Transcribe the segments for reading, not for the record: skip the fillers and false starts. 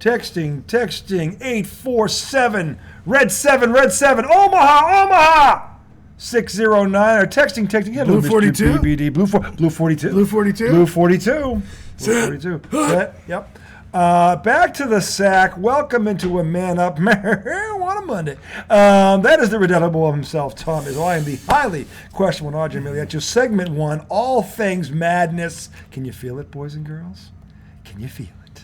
Texting 847 red 7 Omaha 609 or texting yeah, Blue 42 BBD Blue 42 Blue 42 Blue 42 Set. Yep. Back to the sack. Welcome into a man up. What a Monday. That is the redoubtable of himself, Tom. I am the highly questionable Audrey Miliaccio. Segment 1, all things madness. Can you feel it, boys and girls? Can you feel it?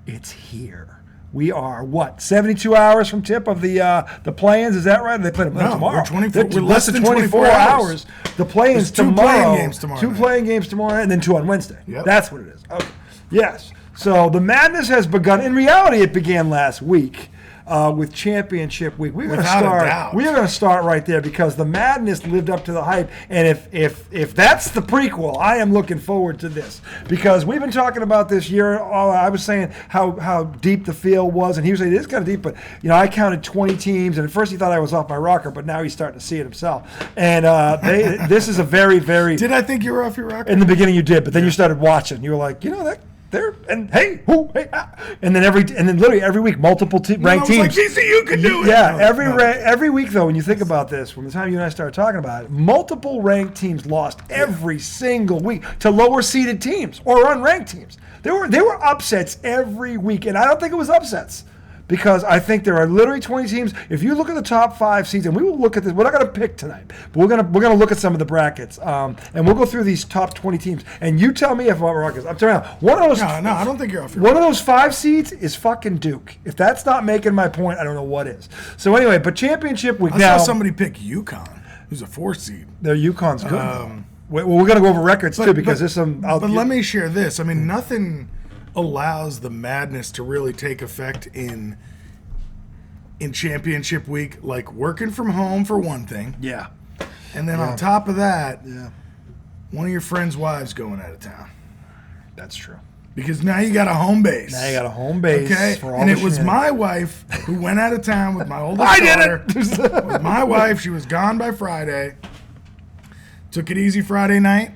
It's here. We are, 72 hours from tip of the play-ins? Is that right? They play them tomorrow. We're less than 24 hours. The play-ins tomorrow. 2 playing games tomorrow, and then 2 on Wednesday. Yep. That's what it is. Okay. Yes. So the madness has begun. In reality, it began last week with Championship Week. We're going to start right there because the madness lived up to the hype. And if that's the prequel, I am looking forward to this because we've been talking about this year. I was saying how deep the field was, and he was saying it is kind of deep. But I counted 20 teams, and at first he thought I was off my rocker, but now he's starting to see it himself. And this is a very, very. Did I think you were off your rocker? In the beginning, you did, but then you started watching. You were like, that. There and hey, who, hey, and then literally every week, multiple ranked teams. Like, GCU could do it. Yeah, every week though, when you think about this, from the time you and I started talking about it, multiple ranked teams lost every single week to lower seeded teams or unranked teams. There were upsets every week, and I don't think it was upsets. Because I think there are literally 20 teams. If you look at the top 5 seeds, and we will look at this, we're not going to pick tonight, but we're going to look at some of the brackets, and we'll go through these top 20 teams. And you tell me if I'm wrong. I'm telling you, one of those. No, I don't think you're off your. One of those 5 seeds is fucking Duke. If that's not making my point, I don't know what is. So anyway, but Championship Week now. I saw somebody pick UConn, who's a 4 seed. Their UConn's good. Well, we're going to go over records too because there's some. But let me share this. I mean, nothing allows the madness to really take effect in Championship Week, like working from home for one thing. Yeah. And then on top of that, one of your friends' wives going out of town. That's true. Because now you got a home base. Okay. And it was my wife who went out of town with my oldest daughter. With my wife. She was gone by Friday. Took it easy Friday night.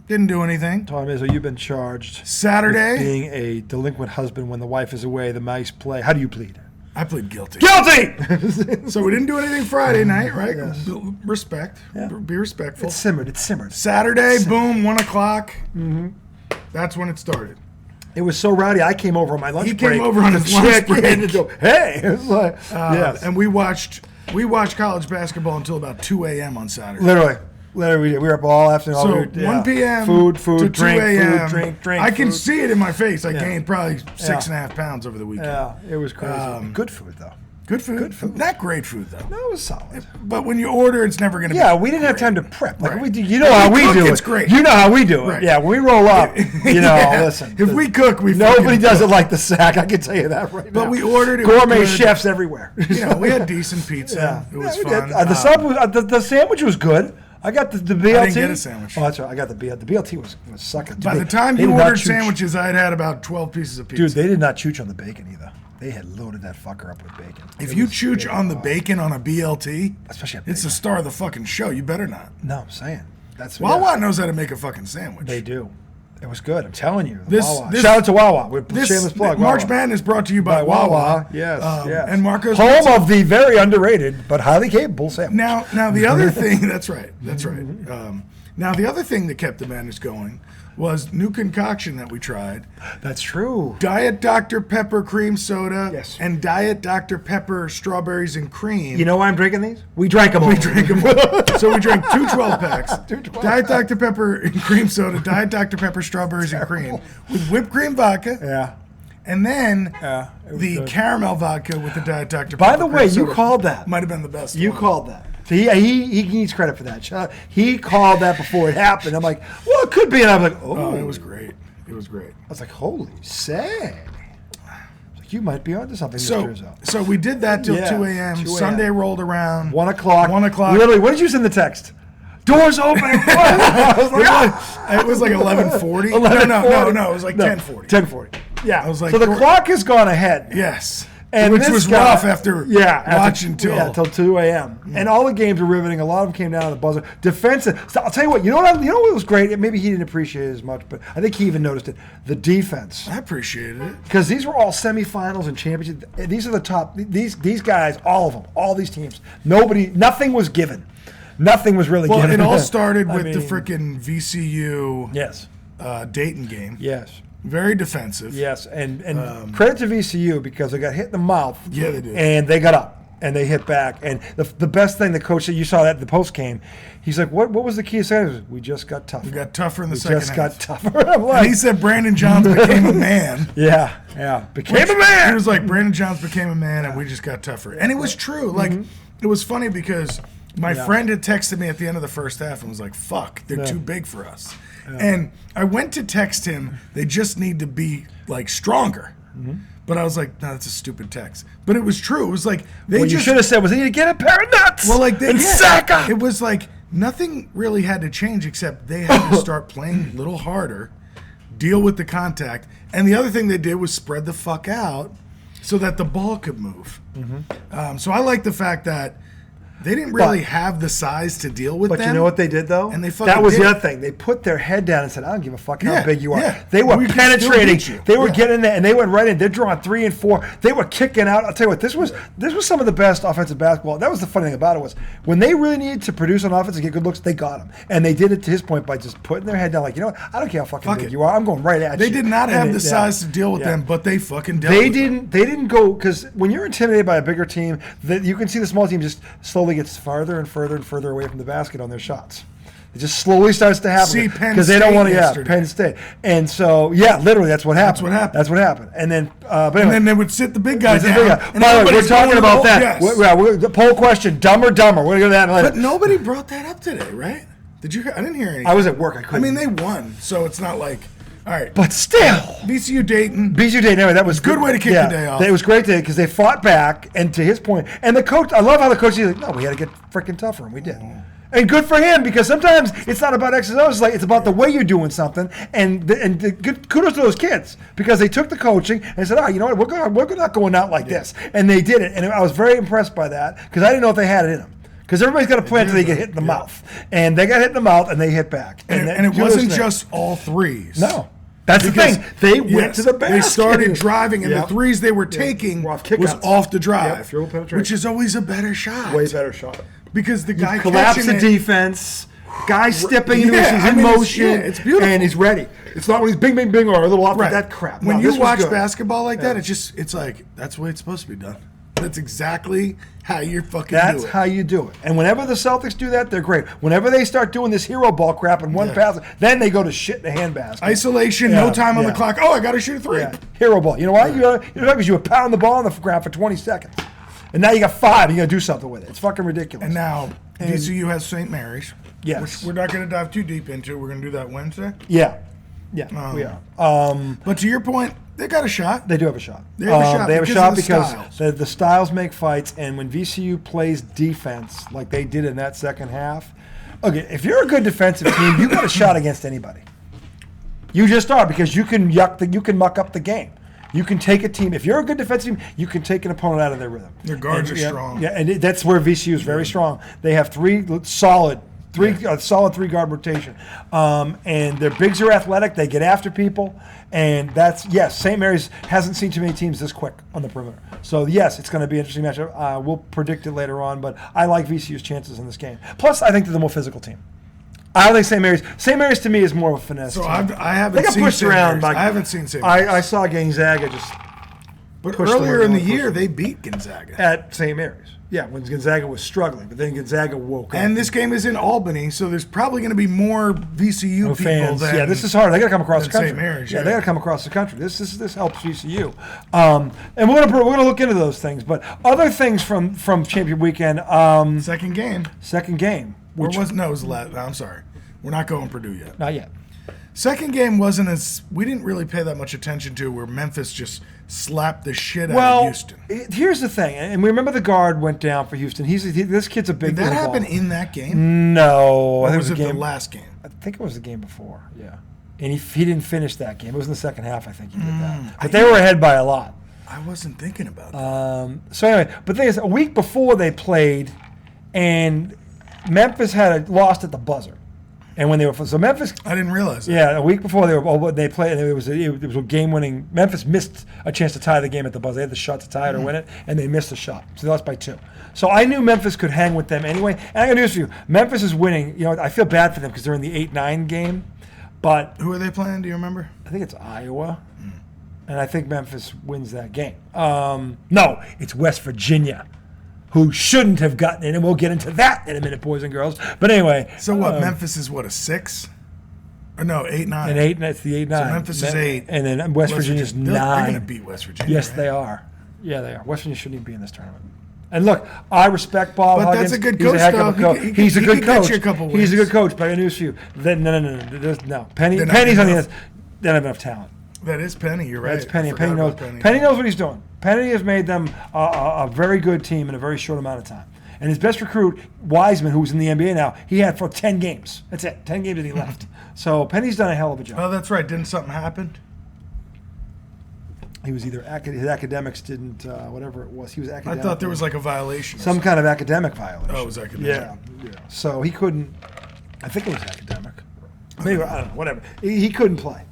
Didn't do anything. Tom Izzo, you've been charged Saturday with being a delinquent husband when the wife is away. The mice play. How do you plead? I plead guilty. Guilty! So we didn't do anything Friday night, right? Yes. Respect. Yeah. Be respectful. It simmered. Saturday, boom, 1 o'clock. Mm-hmm. That's when it started. It was so rowdy. I came over on my lunch break. He came over on his lunch break. And go, hey! It was like, yes. And we watched college basketball until about 2 a.m. on Saturday. Literally, we were up all afternoon. So 1 p.m. Food, to drink, 2 a.m. Food, drink. I can see it in my face. I gained probably 6.5 pounds over the weekend. Yeah, it was crazy. Good food, though. Good food. Not great food, though. No, it was solid. But when you order, it's never going to be we didn't have time to prep. Like right. you know how we do it. It's great. You know how we do it. Right. Yeah, when we roll up, listen. If we cook, nobody does it like the sack. I can tell you that right now. But we ordered it. Gourmet chefs everywhere. We had decent pizza. It was fun. The sandwich was good. I got the BLT. I didn't get a sandwich. Oh, that's right. I got the BLT. The BLT was sucking. By the time you ordered sandwiches, I'd had about 12 pieces of pizza. Dude, they did not chooch on the bacon either. They had loaded that fucker up with bacon. If you chooch on the bacon on a BLT, especially it's the star of the fucking show. You better not. No, I'm saying. Wawa knows how to make a fucking sandwich. They do. It was good. I'm telling you. Wawa. Shout out to Wawa. Shameless plug. March Madness brought to you by Wawa. Yes, And Marco's home Pizza. of the very underrated but highly capable sandwich. Now the other thing. That's right. Now the other thing that kept the madness going was new concoction that we tried. That's true. Diet Dr. Pepper cream soda. Yes. And Diet Dr. Pepper strawberries and cream. You know why I'm drinking these? We drank them all. So we drank 2 12-packs. Diet Dr. Pepper and cream soda, Diet Dr. Pepper strawberries and cream with whipped cream vodka. Yeah. And then the caramel vodka with the Diet Dr. Pepper. By the way, you called that. Might have been the best You one. called that. So he needs credit for that. He called that before it happened. I'm like, well, it could be. And I'm like, oh. It was great. I was like, holy say. You might be onto something, Mr. Izzo. So we did that till 2 a.m. Sunday rolled around. 1 o'clock. 1 o'clock. Literally, what did you send the text? Doors open. It was like 11:40. No. It was like 10:40. 10:40. Yeah. I was like, so the clock has gone ahead. Yes. And which was rough after watching till 2 a.m. And all the games were riveting. A lot of them came down to the buzzer. Defensive. So I'll tell you what. You know what was great? Maybe he didn't appreciate it as much, but I think he even noticed it. The defense. I appreciated it because these were all semifinals and championships. These are the top. These guys, all of them, all these teams. Nothing was given. Nothing was really given. It all started with the freaking VCU. Yes. Dayton game. Yes. Very defensive. Yes, and credit to VCU because they got hit in the mouth. Yeah, they did. And they got up and they hit back. And the best thing the coach said, you saw that in the post game. He's like, "What was the key to saying? We just got tougher. We got tougher in the second half. We just got tougher." I'm like, and he said Brandon Johns became a man. Yeah, became a man. He was like, Brandon Johns became a man, and we just got tougher. And it was true. Like it was funny because my friend had texted me at the end of the first half and was like, "Fuck, they're too big for us." And I went to text him, they just need to be, like, stronger. But I was like, no, that's a stupid text. But it was true. It was like, you should have said, they need to get a pair of nuts. Well, like, Saka. It was like, nothing really had to change except they had to start playing a little harder, deal with the contact. And the other thing they did was spread the fuck out so that the ball could move. So I like the fact that they didn't really have the size to deal with them. But you know what they did, though? And that was the other thing. They put their head down and said, I don't give a fuck how big you are. They were penetrating. They were getting there, and they went right in. They're drawing 3 and 4. They were kicking out. I'll tell you what, this was some of the best offensive basketball. That was the funny thing about it was when they really needed to produce on offense and get good looks, they got them. And they did it, to his point, by just putting their head down like, you know what, I don't care how fucking big you are. I'm going right at you. They did not have the size to deal with them, but they fucking dealt with them. They didn't go, because when you're intimidated by a bigger team, you can see the small team just slowly gets farther and further and further away from the basket on their shots. It just slowly starts to happen because they don't want to. Penn State, and so literally that's what happened. That's what happened. And then, but anyway, and then they would sit the big guys down. By the way, we're talking about that. The poll question: Dumb or Dumber? We're gonna go to that later. But nobody brought that up today, right? Did you? I didn't hear anything. I was at work. I couldn't. I mean, they won, so it's not like. All right. But still. VCU Dayton. Anyway, that was good way to kick the day off. It was great because they fought back, and to his point, and the coach, I love how the coach is like, no, we had to get freaking tougher, and we did. And good for him, because sometimes it's not about X's and O's, it's about the way you're doing something, and kudos to those kids, because they took the coaching and said, you know what, we're not going out like this. And they did it, and I was very impressed by that, because I didn't know if they had it in them. Because everybody's got a plan until they get hit in the mouth. And they got hit in the mouth, and they hit back. And it wasn't just all threes. No. That's the thing. They went to the basket. They started driving, and the threes they were taking was off the drive, which is always a better shot. Way better shot. Because the guy collapsed the defense. Guy stepping into it, he's in motion, it's beautiful, and he's ready. It's not when he's bing, or a little off like that crap. When you watch basketball like that, it's like that's the way it's supposed to be done. That's exactly how you fucking do it. That's how you do it. And whenever the Celtics do that, they're great. Whenever they start doing this hero ball crap and one pass, then they go to shit in the handbasket. Isolation, no time on the clock. Oh, I got to shoot a three. Hero ball. You know why? Because you were pounding the ball on the ground for 20 seconds. And now you got 5, and you got to do something with it. It's fucking ridiculous. And now VCU has St. Mary's. Yes. Which we're not going to dive too deep into. We're going to do that Wednesday. Yeah, we are. But to your point, they got a shot. They do have a shot. They have a shot because the styles make fights, and when VCU plays defense like they did in that second half, okay, if you're a good defensive team, you got a shot against anybody. You just are, because you can muck up the game. You can take a team. If you're a good defensive team, you can take an opponent out of their rhythm. Their guards are strong. Yeah, and that's where VCU is very strong. They have solid 3-guard rotation, and their bigs are athletic. They get after people, and St. Mary's hasn't seen too many teams this quick on the perimeter. So yes, it's going to be an interesting matchup. We'll predict it later on, but I like VCU's chances in this game. Plus, I think they're the more physical team. I don't think St. Mary's. St. Mary's to me is more of a finesse. So team. I haven't seen pushed St. around. I haven't seen St. Mary's. I saw Gonzaga just. But earlier in the year, they beat Gonzaga at St. Mary's. Yeah, when Gonzaga was struggling, but then Gonzaga woke up. And this game is in Albany, so there's probably going to be more VCU fans. People than this is hard. They got to come across the country. St. Mary's, they got to come across the country. This helps VCU, and we're gonna look into those things. But other things from Championship Weekend. Second game. Which it was the last. I'm sorry, we're not going Purdue yet. Not yet. Second game wasn't as we didn't really pay that much attention to. Where Memphis just slapped the shit out of Houston. Here's the thing, and we remember the guard went down for Houston. This kid's a big. Did that happen in that game? No, or was it the last game? I think it was the game before. Yeah, and he didn't finish that game. It was in the second half. I think he did that. But they were ahead by a lot. I wasn't thinking about that. So anyway, but the thing is, a week before they played, and Memphis had lost at the buzzer. And when they were so Memphis, I didn't realize that. Yeah, a week before they played, and it was a game-winning. Memphis missed a chance to tie the game at the buzzer. They had the shot to tie it or win it, and they missed the shot, so they lost by 2. So I knew Memphis could hang with them anyway. And I got news for you: Memphis is winning. You know, I feel bad for them because they're in the 8-9 game, but who are they playing? Do you remember? I think it's Iowa, and I think Memphis wins that game. No, it's West Virginia, who shouldn't have gotten in, and we'll get into that in a minute, boys and girls. But anyway. So what, Memphis is what, a 6? Or no, 8-9. And 8, it's the 8-9. So Memphis is 8. And then West Virginia's 9. They're going to beat West Virginia, Yes, right? they are. Yeah, they are. West Virginia shouldn't even be in this tournament. And look, I respect Bob Huggins. That's a good coach, He's a heck of a though. coach. He's a good coach. Get you a couple He's a wins. good coach, but I got news for you. No. Penny's not on the enough. end. They don't have enough talent. That is Penny, you're right. That's Penny. I forgot Penny knows. about Penny knows what he's doing. Penny has made them a very good team in a very short amount of time. And his best recruit, Wiseman, who's in the NBA now, he had for 10 games. That's it. 10 games and he left. So Penny's done a hell of a job. Oh, that's right. Didn't something happen? He was either his academics didn't whatever it was. He was academic. I thought there was like a violation. some kind of academic violation. Oh, it was academic. Yeah. So he couldn't. I think it was academic. Maybe I don't know. Whatever. He couldn't play.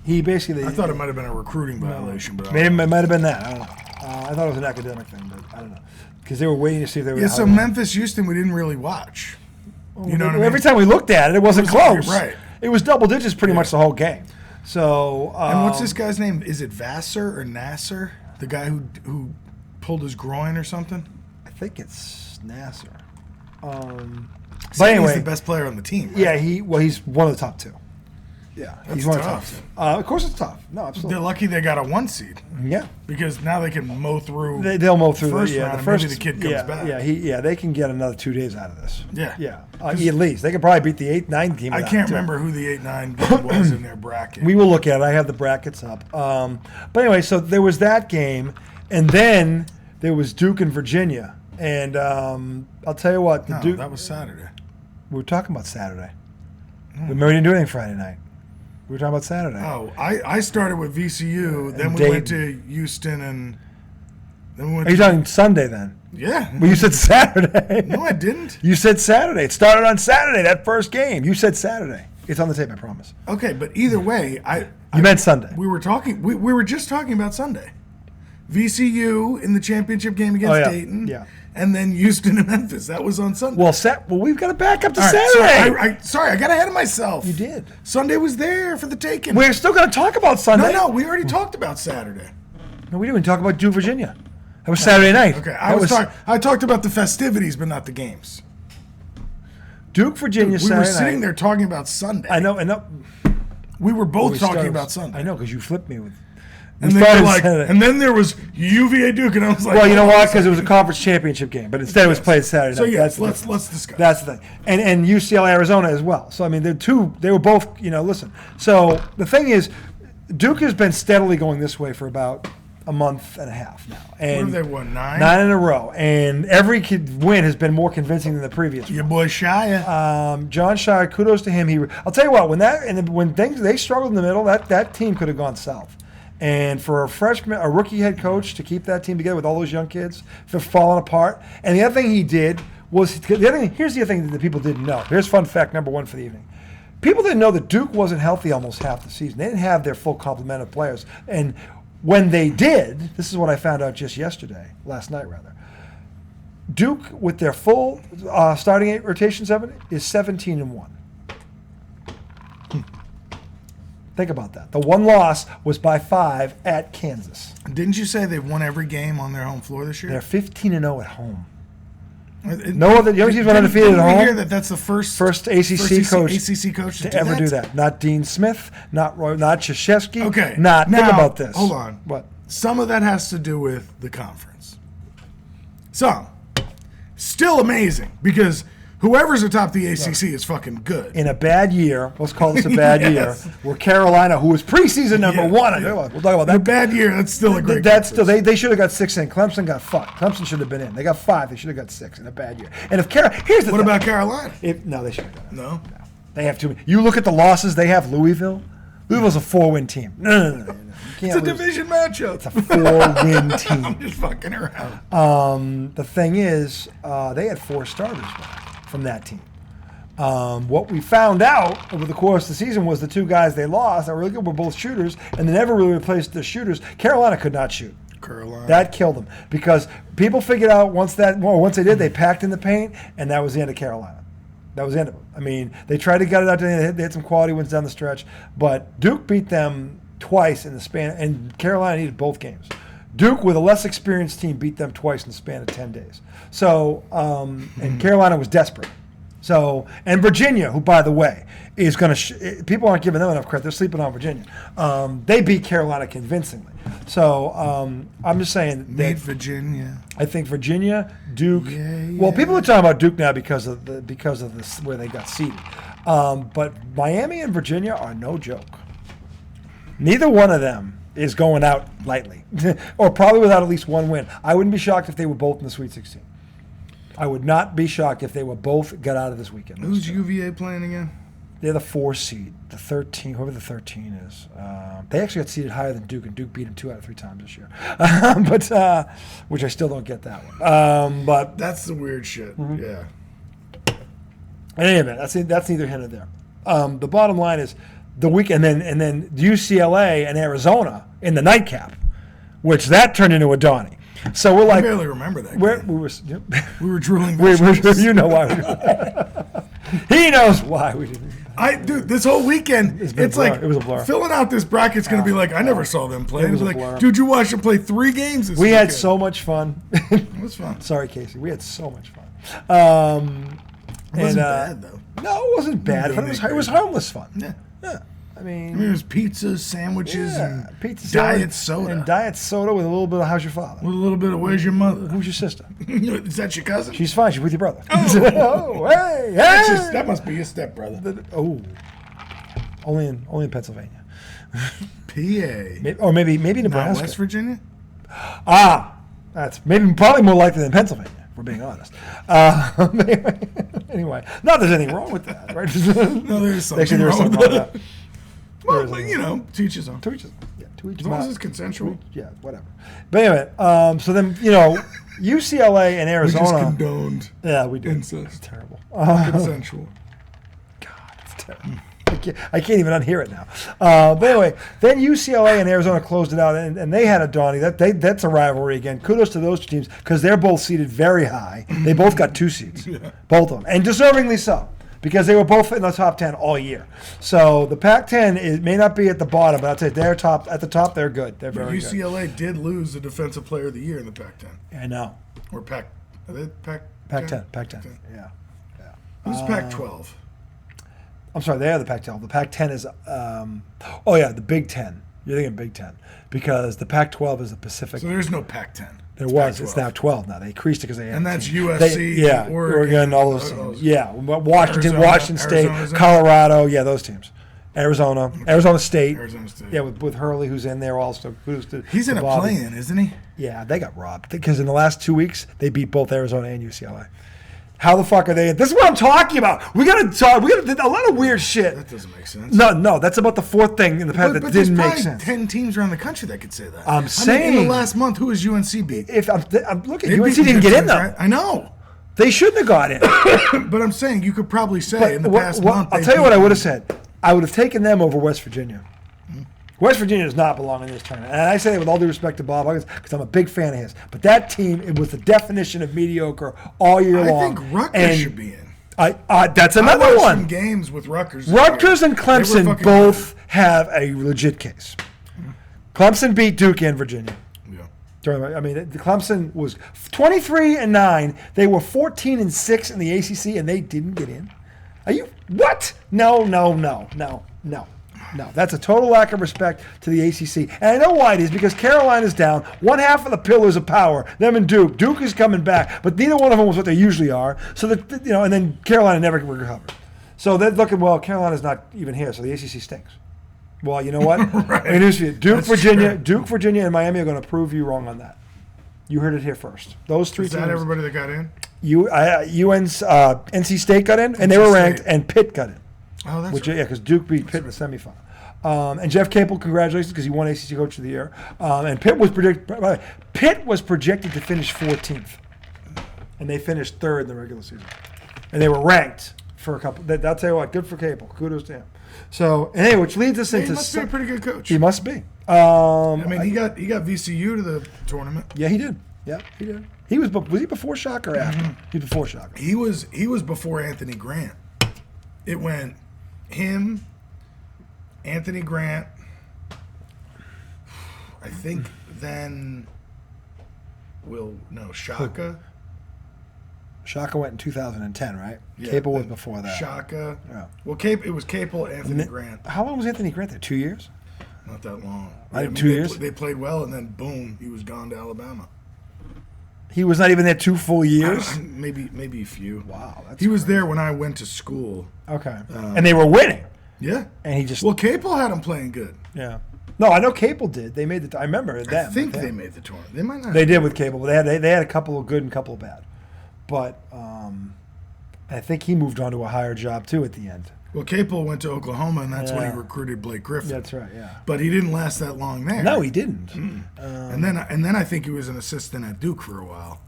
He basically. I thought it might have been a recruiting violation, but Maybe it might have been that. I don't know. I thought it was an academic thing, but I don't know because they were waiting to see if they were. yeah. So Memphis, Houston, we didn't really watch. You know what I mean? Every time we looked at it, it wasn't close. Right. It was double digits pretty much the whole game. So. And what's this guy's name? Is it Vassar or Nasser? The guy who pulled his groin or something? I think it's Nasser. But Anyway, anyway, he's the best player on the team. Right? yeah, he's one of the top 2. Yeah, That's he's one tough. of the top 2. Of course, it's tough. No, absolutely. They're lucky they got a 1 seed Yeah, because now they can mow through. they'll move through first the round. the And first. maybe the kid comes back. Yeah, they can get another 2 days out of this. Yeah. At least they could probably beat the 8-9 team. I without can't too. remember who the 8-9 was in their bracket. We will look at it. I have the brackets up. But anyway, so there was that game, and then there was Duke and Virginia, and I'll tell you what, no, Duke. that was Saturday. We were talking about Saturday. Remember, we didn't do anything Friday night. We were talking about Saturday. Oh, I started with VCU, then we Dayton. went to Houston, and then we went Are you to... talking Sunday then? Yeah. Well, you said Saturday. No, I didn't. You said Saturday. It started on Saturday, that first game. You said Saturday. It's on the tape, I promise. Okay, but either way, You meant Sunday. we were talking. We were just talking about Sunday. VCU in the championship game against Dayton. Yeah. And then Houston and Memphis. That was on Sunday. Well, we've got to back up to All right, Saturday. sorry, I got ahead of myself. You did. Sunday was there for the taking. We're still going to talk about Sunday. No, we already talked about Saturday. No, we didn't even talk about Duke, Virginia. That was Saturday night. Okay, I talked about the festivities, but not the games. Duke, Virginia, We Saturday were night. sitting there talking about Sunday. I know. We were both We talking started- about Sunday. I know, because you flipped me with. And we then, started you're like, Saturday. and then there was UVA Duke, and I was like, Well, you know oh, why? Because it was a conference championship game, but instead it was played Saturday night. So yes, That's the let's difference. discuss. That's the thing. And UCLA, Arizona as well. So I mean, they were both. Listen. So the thing is, Duke has been steadily going this way for about a month and a half now. And What have they won, 9? 9 in a row, and every win has been more convincing than the previous Your one. boy Shia. John Shire, kudos to him. I'll tell you what, when they struggled in the middle, that team could have gone south. And for a rookie head coach to keep that team together with all those young kids, they're falling apart. And the other thing he did was here's the other thing that the people didn't know. Here's fun fact number 1 for the evening. People didn't know that Duke wasn't healthy almost half the season. They didn't have their full complement of players. And when they did, this is what I found out just last night rather. Duke, with their full starting 8 rotations of it, is 17-1. Think about that. The one loss was by 5 at Kansas. Didn't you say they've won every game on their home floor this year? They're 15-0 at home. No other young teams went undefeated at Didn't we home. hear that that's the first ACC coach to ever do that. Not Dean Smith, not Krzyzewski. Okay. Think now, about this. Hold on. What? Some of that has to do with the conference. Some. Still amazing because whoever's atop the ACC is fucking good. In a bad year, let's call this a bad Yes. year, where Carolina, who was preseason number 1, we'll talk about In a that. bad year, that's still a great That's still conference. they should have got 6 in. Clemson got fucked. Clemson should have been in. They got 5. They should have got 6 in a bad year. And if here's the What thing. about Carolina? No, they should have done it. No. They have too many. You look at the losses they have. Louisville's a 4-win team. No. It's a division matchup. It's a 4-win team. I'm just fucking around. The thing is, they had 4 starters back from that team. What we found out over the course of the season was the 2 guys they lost that were really good were both shooters, and they never really replaced the shooters. Carolina could not shoot. That killed them because people figured out once they did, they packed in the paint, and that was the end of Carolina. That was the end of them. I mean, they tried to get it out to the end. They had some quality wins down the stretch, but Duke beat them twice in the span, and Carolina needed both games. Duke, with a less experienced team, beat them twice in the span of 10 days. So, and Carolina was desperate. So, and Virginia, who, by the way, is going to people aren't giving them enough credit. They're sleeping on Virginia. They beat Carolina convincingly. So, I'm just saying that Virginia. I think Virginia, Duke. Well, people are talking about Duke now because of this where they got seeded. But Miami and Virginia are no joke. Neither one of them is going out lightly, or probably without at least one win. I wouldn't be shocked if they were both in the Sweet 16. I would not be shocked if they were both got out of this weekend. Who's UVA playing again? They're the 4 seed, the 13, whoever the 13 is. They actually got seeded higher than Duke, and Duke beat them 2 out of 3 times this year. But which I still don't get that one. But that's the weird shit. Mm-hmm. Yeah. Anyway, that's neither here nor there. The bottom line is the weekend, and then UCLA and Arizona in the nightcap, which that turned into a Donnie. So we're like, I barely remember that. We were drooling. You know why? He knows why we didn't. Dude, this whole weekend, it's like it was a blur. Filling out this bracket's going to be like, I never saw them play. It was like, dude, you watched them play 3 games this weekend. We had so much fun. It was fun. Sorry, Casey. We had so much fun. It wasn't bad, though. No, it wasn't bad. It was harmless fun. Yeah. I mean, it was pizza, sandwiches, and pizza, diet soda. And diet soda with a little bit of how's your father? With a little bit of where's your mother? Who's your sister? Is that your cousin? She's fine. She's with your brother. Oh, hey! That must be your stepbrother. Only in Pennsylvania. PA. Or maybe Nebraska. Not West Virginia? That's probably more likely than Pennsylvania. We're being honest. Anyway, not there's anything wrong with that, right? No, there's something Actually, wrong with that. That. Well, but, to each his own. To each his own. Yeah, to each as long as it's consensual. Yeah, whatever. But anyway, so then, UCLA and Arizona. We just condoned. Yeah, we did. Incest. It's terrible. Consensual. God, it's terrible. I can't even unhear it now. But anyway, then UCLA and Arizona closed it out, and they had a Donnie. That's a rivalry again. Kudos to those 2 teams because they're both seated very high. They both got 2 seeds, both of them, and deservingly so because they were both in the top 10 all year. So the Pac-10 may not be at the bottom, but I'd say they're top. At the top, they're good. They're very good. UCLA did lose the Defensive Player of the Year in the Pac-10. I know. Or Pac. Are they Pac-10. Pac-10. Yeah. Who's Pac-12? I'm sorry, they are the Pac-12. The Pac-10 is, the Big Ten. You're thinking Big Ten because the Pac-12 is the Pacific. So there's no Pac-10. There was. Pac-12. It's now 12 now. They increased it because they had. And that's USC, Oregon, all those teams. Yeah, Washington State, Arizona. Colorado. Yeah, those teams. Arizona State. Yeah, with Hurley, who's in there also. He's in a play-in, isn't he? Yeah, they got robbed because in the last 2 weeks they beat both Arizona and UCLA. How the fuck are they? This is what I'm talking about. We gotta a lot of weird shit. That doesn't make sense. No, that's about the 4th thing in the past that didn't make sense. 10 teams around the country that could say that. I'm saying in the last month, who has UNC beat? If I'm looking, UNC didn't get in though. Right? I know. They shouldn't have got in. But I'm saying you could probably say in the past month. I'll tell you what I would have said. I would have taken them over West Virginia. West Virginia does not belong in this tournament. And I say that with all due respect to Bob Huggins because I'm a big fan of his. But that team, it was the definition of mediocre all year long. I think Rutgers should be in. That's another one. Some games with Rutgers. Rutgers and Clemson both have a legit case. Clemson beat Duke and Virginia. Yeah. I mean, Clemson was 23-9. They were 14-6 in the ACC, and they didn't get in. Are you what? No. No, that's a total lack of respect to the ACC. And I know why it is, because Carolina's down. One half of the pillars of power, them and Duke. Duke is coming back, but neither one of them was what they usually are. So that, and then Carolina never recovered. So they're looking, well, Carolina's not even here, so the ACC stinks. Well, you know what? Right. It is for you. Duke, Virginia, and Miami are going to prove you wrong on that. You heard it here first. Those 3 teams. Is that everybody that got in? NC State got in, and they were ranked, and Pitt got in. Oh, that's right. Yeah, because Duke beat Pitt in the semifinal. And Jeff Capel, congratulations, because he won ACC Coach of the Year. And Pitt was projected to finish 14th, and they finished 3rd in the regular season, and they were ranked for a couple. I'll tell you what, good for Capel. Kudos to him. So, anyway, which leads us into. He must be a pretty good coach. He must be. I mean, he got VCU to the tournament. Yeah, he did. Yeah, he did. Was he before Shock or after? He was before Shock. He was before Anthony Grant. It went him, Anthony Grant. I think then Shaka. Shaka went in 2010, right? Yeah, Capel was before that. Shaka. Yeah. Well, it was Capel, Anthony Grant. How long was Anthony Grant there? 2 years? Not that long. 2 years? They played well, and then boom, he was gone to Alabama. He was not even there 2 full years? Maybe a few. Wow. He was there when I went to school. Okay. And they were winning. Yeah. And he just. Well, Capel had him playing good. Yeah. No, I know Capel did. They made I remember them. I think they made the tournament. They might not. They did with Capel. They had a couple of good and a couple of bad. But I think he moved on to a higher job too at the end. Well, Capel went to Oklahoma, and that's when he recruited Blake Griffin. That's right, yeah. But he didn't last that long there. No, he didn't. And then I think he was an assistant at Duke for a while.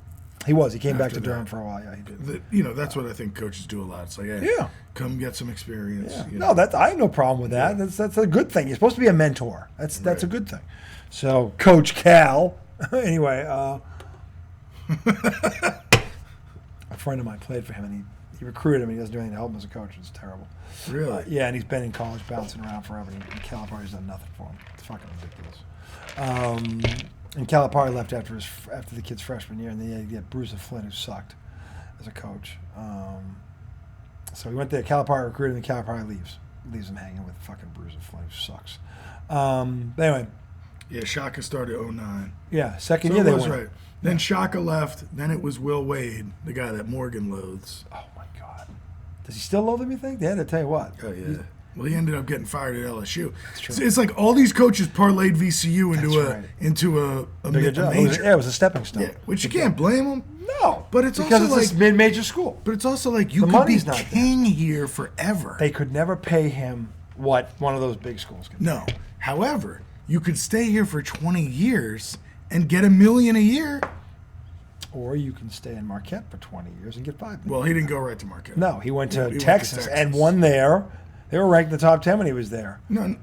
He was. He came back to Durham for a while. Yeah, he did. That's what I think coaches do a lot. It's like, hey, come get some experience. Yeah. No, I have no problem with that. Yeah. That's a good thing. You're supposed to be a mentor. That's a good thing. So, Coach Cal. Anyway, a friend of mine played for him, and he recruited him. He doesn't do anything to help him as a coach. It's terrible. Really? Yeah, and he's been in college bouncing around forever, and Calipari's done nothing for him. It's fucking ridiculous. And Calipari left after the kid's freshman year, and then he had Bruce Flynn, who sucked as a coach. So he went there. Calipari recruited him, and Calipari leaves him hanging with fucking Bruce Flynn, who sucks. But anyway. Yeah, Shaka started 2009. Yeah, second year they went. Right. Then Shaka left. Then it was Will Wade, the guy that Morgan loathes. Oh my God. Does he still loathe him, you think? They had to tell you what. Oh yeah. Well, he ended up getting fired at LSU. That's true. So it's like all these coaches parlayed VCU into a major. It was a stepping stone. Yeah, which you can't blame them. No, but it's because also it's like mid-major school. But it's also like you could be king here forever. They could never pay him what one of those big schools could. No. However, you could stay here for 20 years and get $1 million a year. Or you can stay in Marquette for 20 years and get $5 million. Well, he didn't go right to Marquette. No, he went to Texas and won there. They were ranked in the top 10 when he was there. No,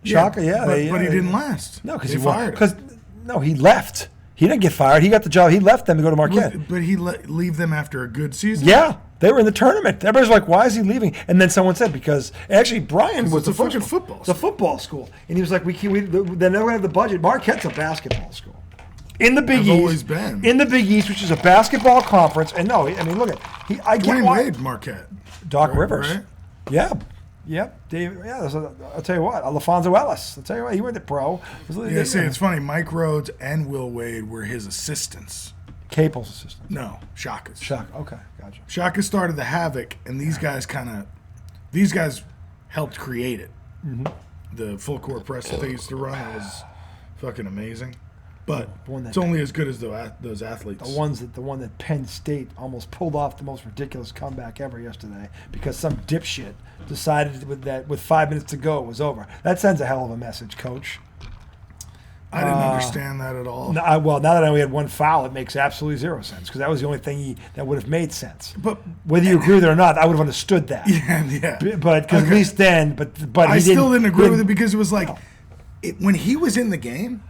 Shaka, yeah. But he didn't last. No, because he fired him. No, he left. He didn't get fired. He got the job. He left them to go to Marquette. But he leave them after a good season? Yeah. They were in the tournament. Everybody's like, why is he leaving? And then someone said, because actually Brian was a fucking football school. It's a football school. And he was like, they never have the budget. Marquette's a basketball school. In the Big East. Always been. In the Big East, which is a basketball conference. And no, I mean, look at Dwayne Wade, Marquette. Doc Rivers. Right? Yeah. Yep. Dave, yeah, I'll tell you what. Alfonso Ellis. I'll tell you what. He went to pro. Yeah, see, it's funny. Mike Rhodes and Will Wade were his assistants. Capel's assistant. No, Shaka's. Shaka. Okay, gotcha. Shaka started the Havoc, and these guys helped create it. Mm-hmm. The full court press that they used to run was fucking amazing. But it's only as good as those athletes. The one that Penn State almost pulled off the most ridiculous comeback ever yesterday because some dipshit decided with 5 minutes to go it was over. That sends a hell of a message, Coach. I didn't understand that at all. No, now that I only had one foul, it makes absolutely zero sense because that was the only thing that would have made sense. But whether you agree with it or not, I would have understood that. Yeah. But because at least then, but I still didn't agree with it because it was like when he was in the game.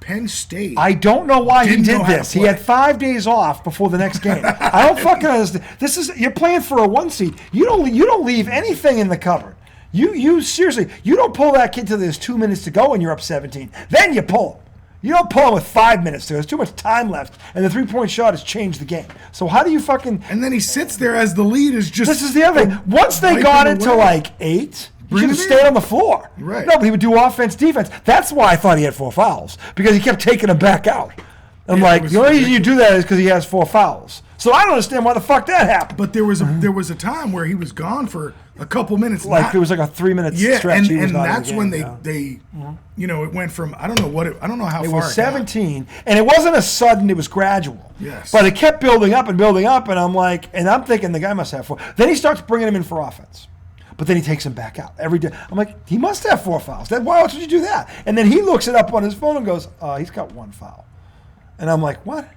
Penn State. I don't know why he did this. He had 5 days off before the next game. I don't fucking understand. You're playing for a 1 seed. You don't leave anything in the cupboard. You seriously, you don't pull that kid till there's 2 minutes to go and you're up 17. Then you pull him. You don't pull him with 5 minutes to go. There's too much time left, and the 3-point shot has changed the game. So how do you fucking? And then he sits there as the lead is just. This is the other thing. Once they got it to like 8. He should have stayed on the floor. Right. No, but he would do offense, defense. That's why I thought he had 4 fouls, because he kept taking them back out. I'm like, the only reason you do that is because he has 4 fouls. So I don't understand why the fuck that happened. But there was a time where he was gone for a couple minutes. Like it was like a 3-minute stretch. And that's when they it went from I don't know how far it was 17, and it wasn't a sudden. It was gradual. Yes. But it kept building up, and I'm like, and I'm thinking the guy must have 4. Then he starts bringing him in for offense. But then he takes him back out every day. I'm like, he must have 4 fouls. Then why else would you do that? And then he looks it up on his phone and goes, he's got 1 foul. And I'm like, what?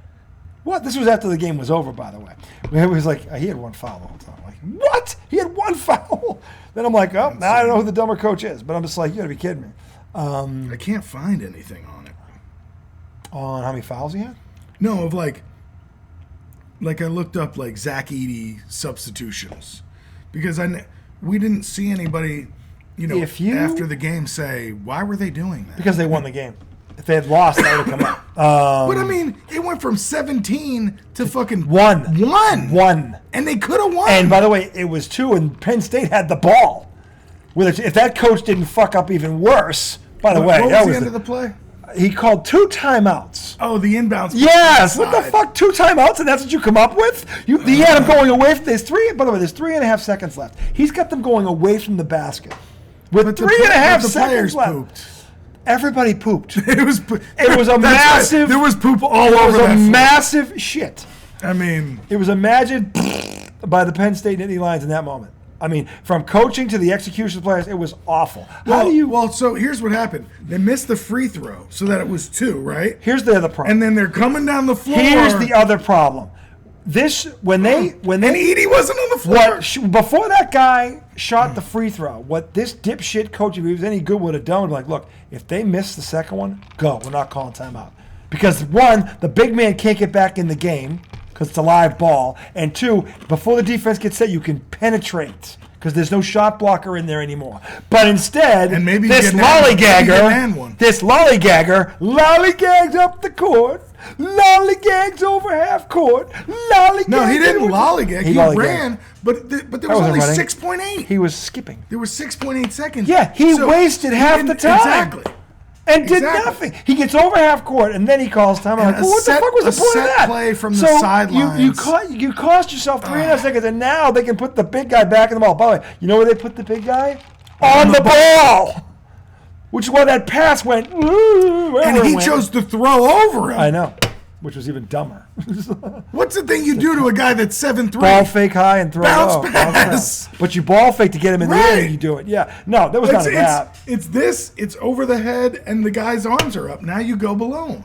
What? This was after the game was over, by the way. It was like, he had 1 foul the whole time. I'm like, what? He had 1 foul? Then I'm like, oh, now I don't know who the dumber coach is. But I'm just like, you got to be kidding me. I can't find anything on it. On how many fouls he had? No, of like I looked up like Zach Edey substitutions because we didn't see anybody, after the game say, why were they doing that? Because they won the game. If they had lost, that would have come up. But I mean, it went from 17 to fucking 1. 1. And they could have won. And by the way, it was 2, and Penn State had the ball. If that coach didn't fuck up even worse, by the way. What was the end of the play? He called 2 timeouts. Oh, the inbounds. Yes. What the fuck? 2 timeouts, and that's what you come up with? He had them going away from. There's 3.5 seconds left. He's got them going away from the basket with 3.5 seconds left. Pooped. Everybody pooped. It was a massive. Right. There was poop all over. It was a massive shit. I mean, it was imagined by the Penn State Nittany Lions in that moment. I mean, from coaching to the execution of players, it was awful. So here's what happened. They missed the free throw, so that it was 2, right? Here's the other problem. And then they're coming down the floor. Here's the other problem. And Edey wasn't on the floor. Before that guy shot the free throw, what this dipshit coach, if he was any good, would have done, would be like, look, if they miss the second one, go. We're not calling timeout. Because 1, the big man can't get back in the game because it's a live ball. And 2, before the defense gets set, you can penetrate because there's no shot blocker in there anymore. But instead, this lollygagger lollygags up the court, lollygags over half court, lollygags. No, he didn't lollygag. He ran, but there was only 6.8. He was skipping. There was 6.8 seconds. Yeah, he wasted half the time. Exactly. And did nothing. He gets over half court, and then he calls time. I'm like, well, what the fuck was the point of that? Play from the sidelines. You cost yourself 3.5 seconds, and now they can put the big guy back in the ball. By the way, you know where they put the big guy? On the ball! Which is why that pass went, and he chose to throw over him. I know. Which was even dumber. What's the thing you do to a guy that's 7'3"? Ball fake high and throw bounce pass. But you ball fake to get him in the air and you do it. Yeah. No, there was none of that. It's over the head and the guy's arms are up. Now you go below him.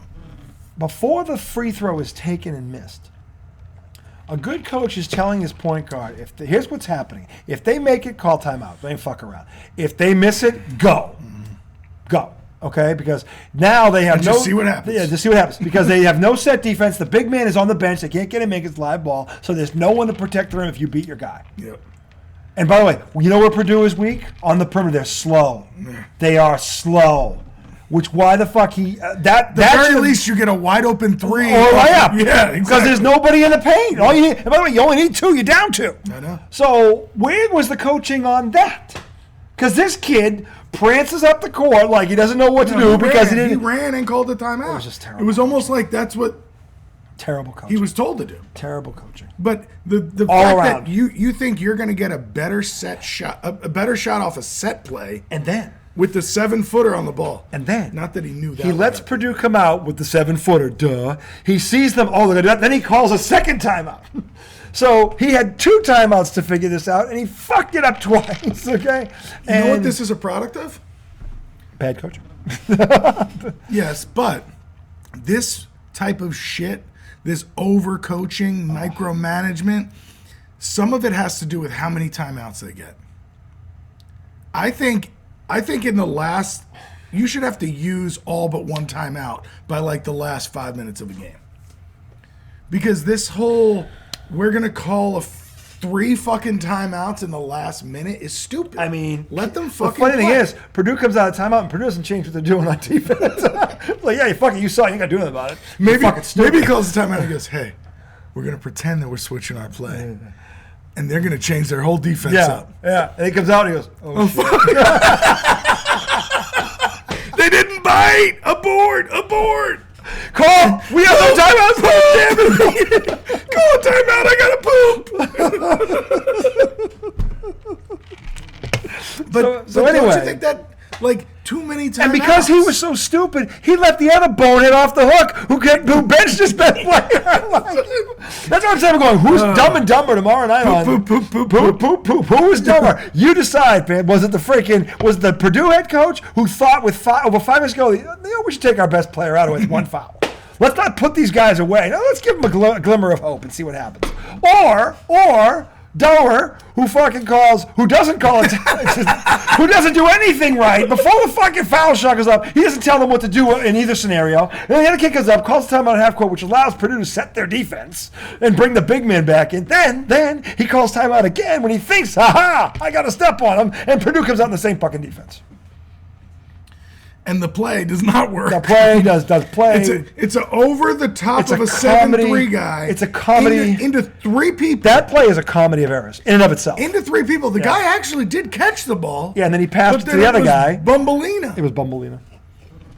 Before the free throw is taken and missed, a good coach is telling his point guard, here's what's happening. If they make it, call timeout. Don't fuck around. If they miss it, go. Go. Okay, because now they have just see what happens. Yeah, just see what happens. Because they have no set defense. The big man is on the bench. They can't get him make his live ball. So there's no one to protect the rim if you beat your guy. Yep. And by the way, you know where Purdue is weak? On the perimeter, they're slow. They are slow. Which why the fuck at the very least you get a wide open 3 or layup. Yeah, exactly. Because there's nobody in the paint. All you need, and by the way, you only need 2. You're down 2. I know. So where was the coaching on that? Because this kid prances up the court like he doesn't know what to do because he didn't. He ran and called the timeout. It was just terrible. It was almost like that's what terrible coaching he was told to do. Terrible coaching. But the fact that you think you're going to get a better shot off a set play, and then with the 7-footer on the ball, and then not that he knew that he lets Purdue come out with the 7-footer. Duh. He sees them. Oh, they're gonna do that. Then he calls a second timeout. So he had 2 timeouts to figure this out, and he fucked it up twice, okay? You know what this is a product of? Bad coaching. Yes, but this type of shit, this overcoaching, micromanagement, some of it has to do with how many timeouts they get. I think in the last, you should have to use all but 1 timeout by like the last 5 minutes of a game. Because this whole... we're going to call 3 fucking timeouts in the last minute is stupid. I mean, let them fucking play. The funny thing is, Purdue comes out of timeout and Purdue doesn't change what they're doing on defense. Like, yeah, you saw it. You got to do anything about it. Maybe he calls the timeout and goes, hey, we're going to pretend that we're switching our play. And they're going to change their whole defense up. Yeah. And he comes out and he goes, oh shit. They didn't bite. Abort. Call! We have no timeouts! Damn it! Call a timeout! I gotta poop! But anyway. Don't you think that, like, too many times. And because he was so stupid, he let the other bonehead off the hook who benched his best player. That's what I'm saying. I'm going, who's Dumb and Dumber tomorrow night on? Who was dumber? You decide, man. Was it the Purdue head coach who thought over 5 minutes ago, we should take our best player out with one foul? Let's not put these guys away. Now let's give them a glimmer of hope and see what happens. Or Dower, who doesn't call it, who doesn't do anything right before the fucking foul shot goes up. He doesn't tell them what to do in either scenario. And then the other kid goes up, calls the timeout at half court, which allows Purdue to set their defense and bring the big man back in. Then he calls timeout again when he thinks, I got to step on him, and Purdue comes out in the same fucking defense. And the play does not work. The play does play. It's a over the top of a 7-3 guy. It's a comedy into 3 people. That play is a comedy of errors in and of itself. Into 3 people. The guy actually did catch the ball. Yeah, and then he passed it to the other guy. Bumbleina. It was Bumbleina.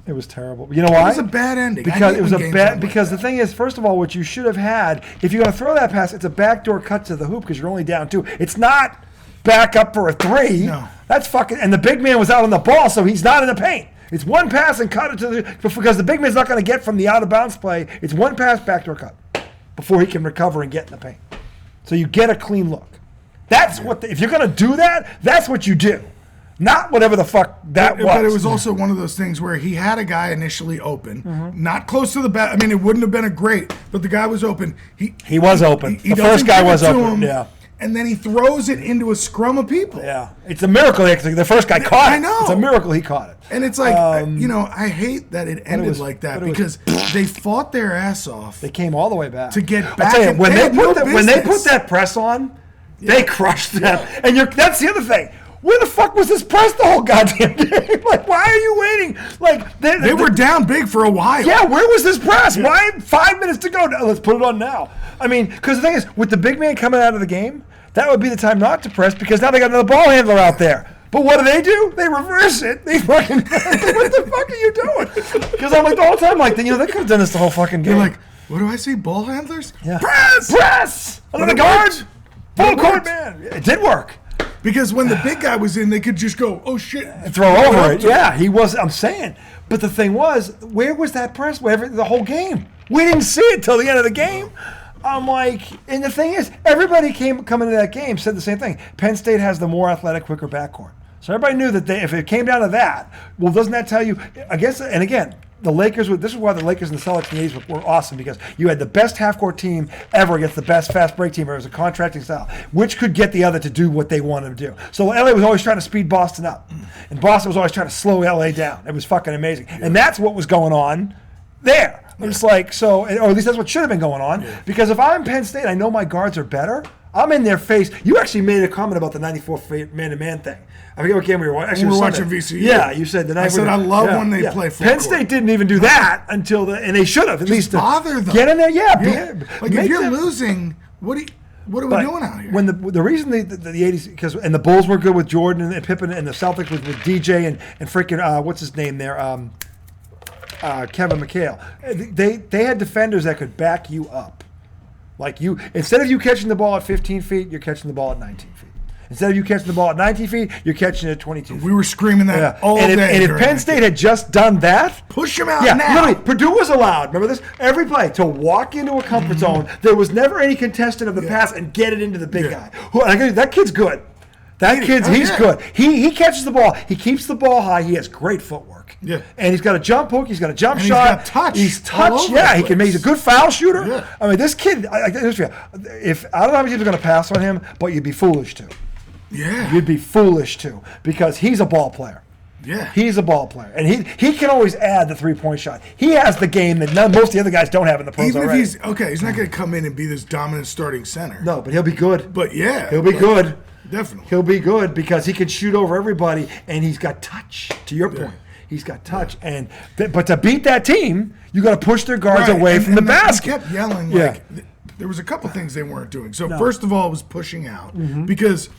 It was terrible. You know why? It was a bad ending. Because the thing is, first of all, what you should have had, if you're going to throw that pass, it's a backdoor cut to the hoop because you're only down 2. It's not back up for a 3. No. That's fucking. And the big man was out on the ball, so he's not in the paint. It's one pass and cut it because the big man's not going to get from the out of bounds play. It's one pass, backdoor cut before he can recover and get in the paint. So you get a clean look. That's if you're going to do that, that's what you do. Not whatever the fuck that was. But it was also one of those things where he had a guy initially open, not close to the bat. I mean, it wouldn't have been a great, but the guy was open. He was open. The first guy was open. Yeah. And then he throws it into a scrum of people. Yeah. It's a miracle. The first guy caught it. I know. It's a miracle he caught it. And it's like, I hate that it ended like that because they fought their ass off. They came all the way back. To get back. I'll tell you, when they put that press on, they crushed them. And that's the other thing. Where the fuck was this press the whole goddamn game? Like, why are you waiting? Like, they were down big for a while. Yeah, where was this press? Yeah. Why 5 minutes to go? Let's put it on now. I mean, because the thing is, with the big man coming out of the game, that would be the time not to press because now they got another ball handler out there. But what do? They reverse it. They fucking, what the fuck are you doing? Because I'm like the whole time, like, they could have done this the whole fucking game. You're like, what do I see? Ball handlers? Yeah. Press! Under the guards? Full court, man. It did work. Because when the big guy was in, they could just go, oh shit. And throw over it. Yeah, he was, I'm saying. But the thing was, where was that press? The whole game. We didn't see it till the end of the game. I'm like, and the thing is, everybody coming into that game said the same thing. Penn State has the more athletic, quicker backcourt. So everybody knew that if it came down to that, well, doesn't that tell you, I guess, and again, the Lakers, this is why the Lakers and the Celtics in the 80s were awesome, because you had the best half-court team ever against the best fast break team. It was a contracting style, which could get the other to do what they wanted to do. So LA was always trying to speed Boston up, and Boston was always trying to slow LA down. It was fucking amazing. And that's what was going on there. It's like, so, or at least that's what should have been going on, because if I'm Penn State, I know my guards are better. I'm in their face. You actually made a comment about the 94 man-to-man thing. I forget what game we were watching. Actually, we were watching VCU. Yeah, you said the night. I said I love when they play full Penn court. State didn't even do that until and they should have at least bother them. Get in there, Like if you're losing, what are we doing out here? When the reason the 80s, because and the Bulls were good with Jordan and Pippen, and the Celtics with DJ and freaking what's his name there, Kevin McHale. They had defenders that could back you up. Like instead of you catching the ball at 15 feet, you're catching the ball at 19 feet. Instead of you catching the ball at 19 feet, you're catching it at 22 feet. We were screaming that all day. And if Penn State had just done that, push them out now. Literally, Purdue was allowed, remember this? Every play to walk into a comfort zone. There was never any contestant of the pass and get it into the big guy. That kid's good. He's good. He catches the ball. He keeps the ball high. He has great footwork. Yeah. And he's got a jump hook. He's got a jump shot. He's got touch. He's touch. Yeah, he's a good foul shooter. Yeah. I mean, this kid, I don't know how many teams are going to pass on him, but you'd be foolish to. Yeah. You'd be foolish to, because he's a ball player. Yeah. He's a ball player. And he can always add the three-point shot. He has the game that most of the other guys don't have in the pros Even already. if he's not going to come in and be this dominant starting center. No, but he'll be good. But yeah. He'll be good. Definitely. He'll be good because he can shoot over everybody, and he's got touch, to your point. He's got touch. And but to beat that team, you got to push their guards away from the basket. He kept yelling there was a couple things they weren't doing. So first of all, it was pushing out because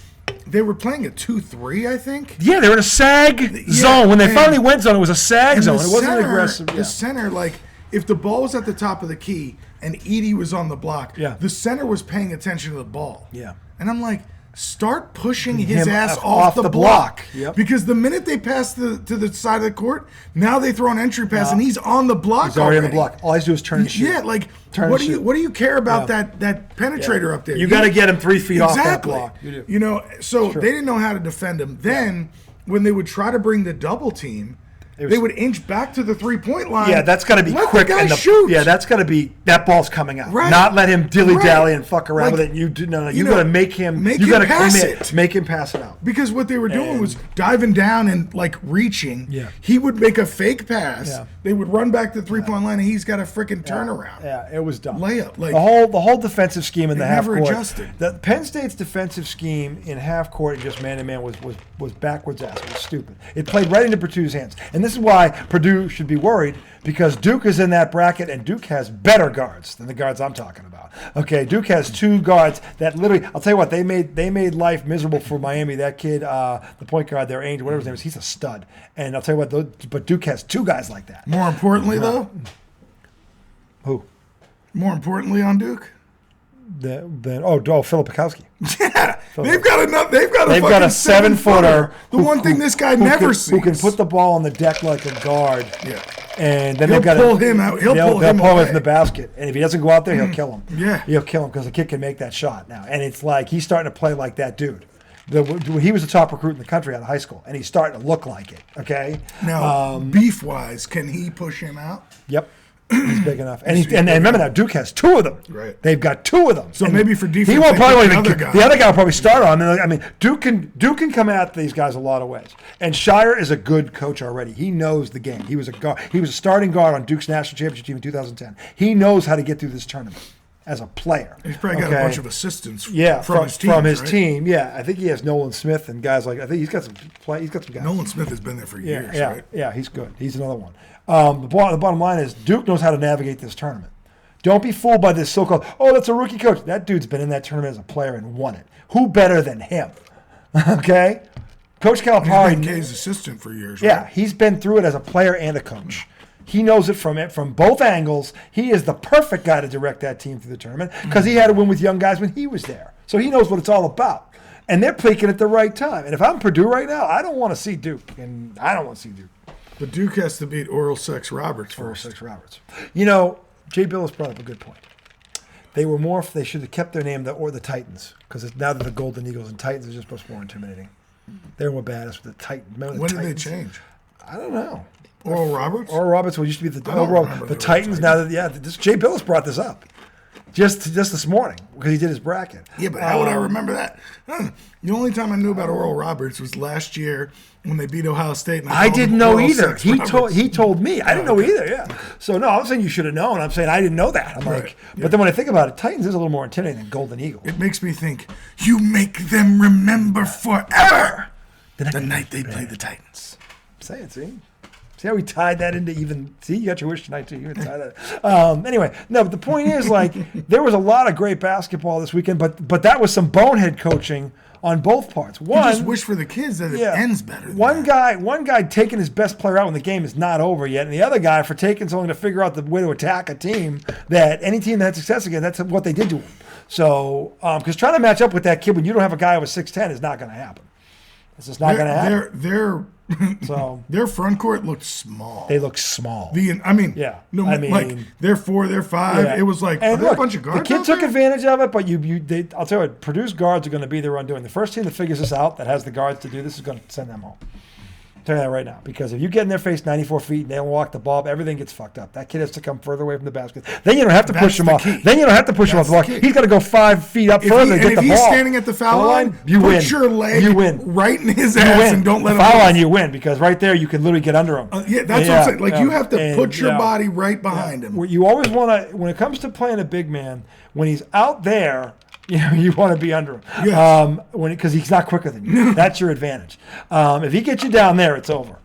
they were playing a 2-3, I think. Yeah, they were in a sag zone. When they finally went zone, it was a sag zone. It wasn't aggressive. The center, like, if the ball was at the top of the key and Edey was on the block, the center was paying attention to the ball. Yeah. And I'm like, start pushing his ass off the block. Yep. Because the minute they pass to the side of the court, now they throw an entry pass and he's on the block. He's already on the block. All he's do is turn and shoot. Yeah, like what do you care about that penetrator up there? You got to get him 3 feet off that block. You do. You know, so they didn't know how to defend him. Then when they would try to bring the double team, they would inch back to the 3-point line. Yeah, that's got to be quick. Let the guy shoot. Yeah, that's got to be that ball's coming out. Right. Not let him dilly dally and fuck around with it. You got to make him. You got to commit. Make him pass it out. Because what they were doing was diving down and like reaching. Yeah. He would make a fake pass. Yeah. They would run back to the 3-point line, and he's got a freaking turnaround. Yeah, it was dumb. Layup. Like the whole defensive scheme in the half court. Never adjusted. The Penn State's defensive scheme in half court and just man to man was backwards ass. It was stupid. It played right into Purdue's hands, and this is why Purdue should be worried, because Duke is in that bracket, and Duke has better guards than the guards I'm talking about. Okay, Duke has 2 guards that literally, I'll tell you what, they made life miserable for Miami. That kid, the point guard there, Angel, whatever his name is, he's a stud. And I'll tell you what, but Duke has 2 guys like that. More importantly, though, who? More importantly on Duke. Philip Pikowski. Yeah, they've got a 7-footer. The one thing this guy never sees. Who can put the ball on the deck like a guard. Yeah. And then they'll pull him out. He'll pull him away from the basket. And if he doesn't go out there, he'll kill him. Yeah. He'll kill him because the kid can make that shot now. And it's like he's starting to play like that dude. He was the top recruit in the country out of high school, and he's starting to look like it. Okay. Now, beef-wise, can he push him out? Yep. He's big enough, and remember now, Duke has 2 of them. Right, they've got 2 of them. So maybe for defense, he won't probably the other guy will probably start on. I mean, Duke can come at these guys a lot of ways. And Shire is a good coach already. He knows the game. He was a starting guard on Duke's national championship team in 2010. He knows how to get through this tournament as a player. He's probably got a bunch of assistants. From his team. Yeah, I think he has Nolan Smith and guys like. I think he's got some guys. Nolan Smith has been there for years. Right? Yeah, he's good. He's another one. The bottom line is Duke knows how to navigate this tournament. Don't be fooled by this so-called, that's a rookie coach. That dude's been in that tournament as a player and won it. Who better than him? Okay? Coach Calipari. He's been K's assistant for years, right? Yeah, he's been through it as a player and a coach. He knows it from both angles. He is the perfect guy to direct that team through the tournament because he had to win with young guys when he was there. So he knows what it's all about. And they're peaking at the right time. And if I'm Purdue right now, I don't want to see Duke. And I don't want to see Duke. But Duke has to beat Oral Sex Roberts first. Oral Sex Roberts. You know, Jay Billis brought up a good point. They should have kept their name the Titans, because now they're the Golden Eagles, and Titans is just much more intimidating. They're more badass with the Titans. When did they change? I don't know. Oral Roberts? Oral Roberts used to be the Titans. Now that Jay Billis brought this up. Just this morning, because he did his bracket. Yeah, but how would I remember that? The only time I knew about Oral Roberts was last year when they beat Ohio State. And I didn't know either. He told me. I didn't know either, yeah. So, no, I'm saying you should have known. I'm saying I didn't know that. But then when I think about it, Titans is a little more intimidating than Golden Eagles. It makes me think, you make them remember forever the night they played the Titans. Say it, see? See how we tied that into you got your wish tonight too. You can tie that. Anyway, no, but the point is, there was a lot of great basketball this weekend, but that was some bonehead coaching on both parts. You just wish for the kids that it ends better. One guy taking his best player out when the game is not over yet, and the other guy for taking so long to figure out the way to attack a team that any team that had success again, that's what they did to him. So, because trying to match up with that kid when you don't have a guy over 6'10" is not going to happen. It's just not going to happen. Their front court looked small. They look small. They're 4, they're 5. Yeah. It was like a bunch of guards. The kid took advantage of it, but I'll tell you what, Purdue's guards are going to be their undoing. The first team that figures this out, that has the guards to do this, is going to send them home. I'm telling you that right now, because if you get in their face 94 feet and they don't walk the ball, everything gets fucked up. That kid has to come further away from the basket. Then you don't have to push him off. Then you don't have to push him off the block. He's got to go 5 feet up further to get the ball. If he's standing at the foul line, you win. Put your leg right in his ass and don't let him foul line. You win, because right there you can literally get under him. That's what I'm saying. You have to put your body right behind him. You always want to, when it comes to playing a big man, when he's out there, you want to be under him. Yes. Because he's not quicker than you. That's your advantage. If he gets you down there, it's over.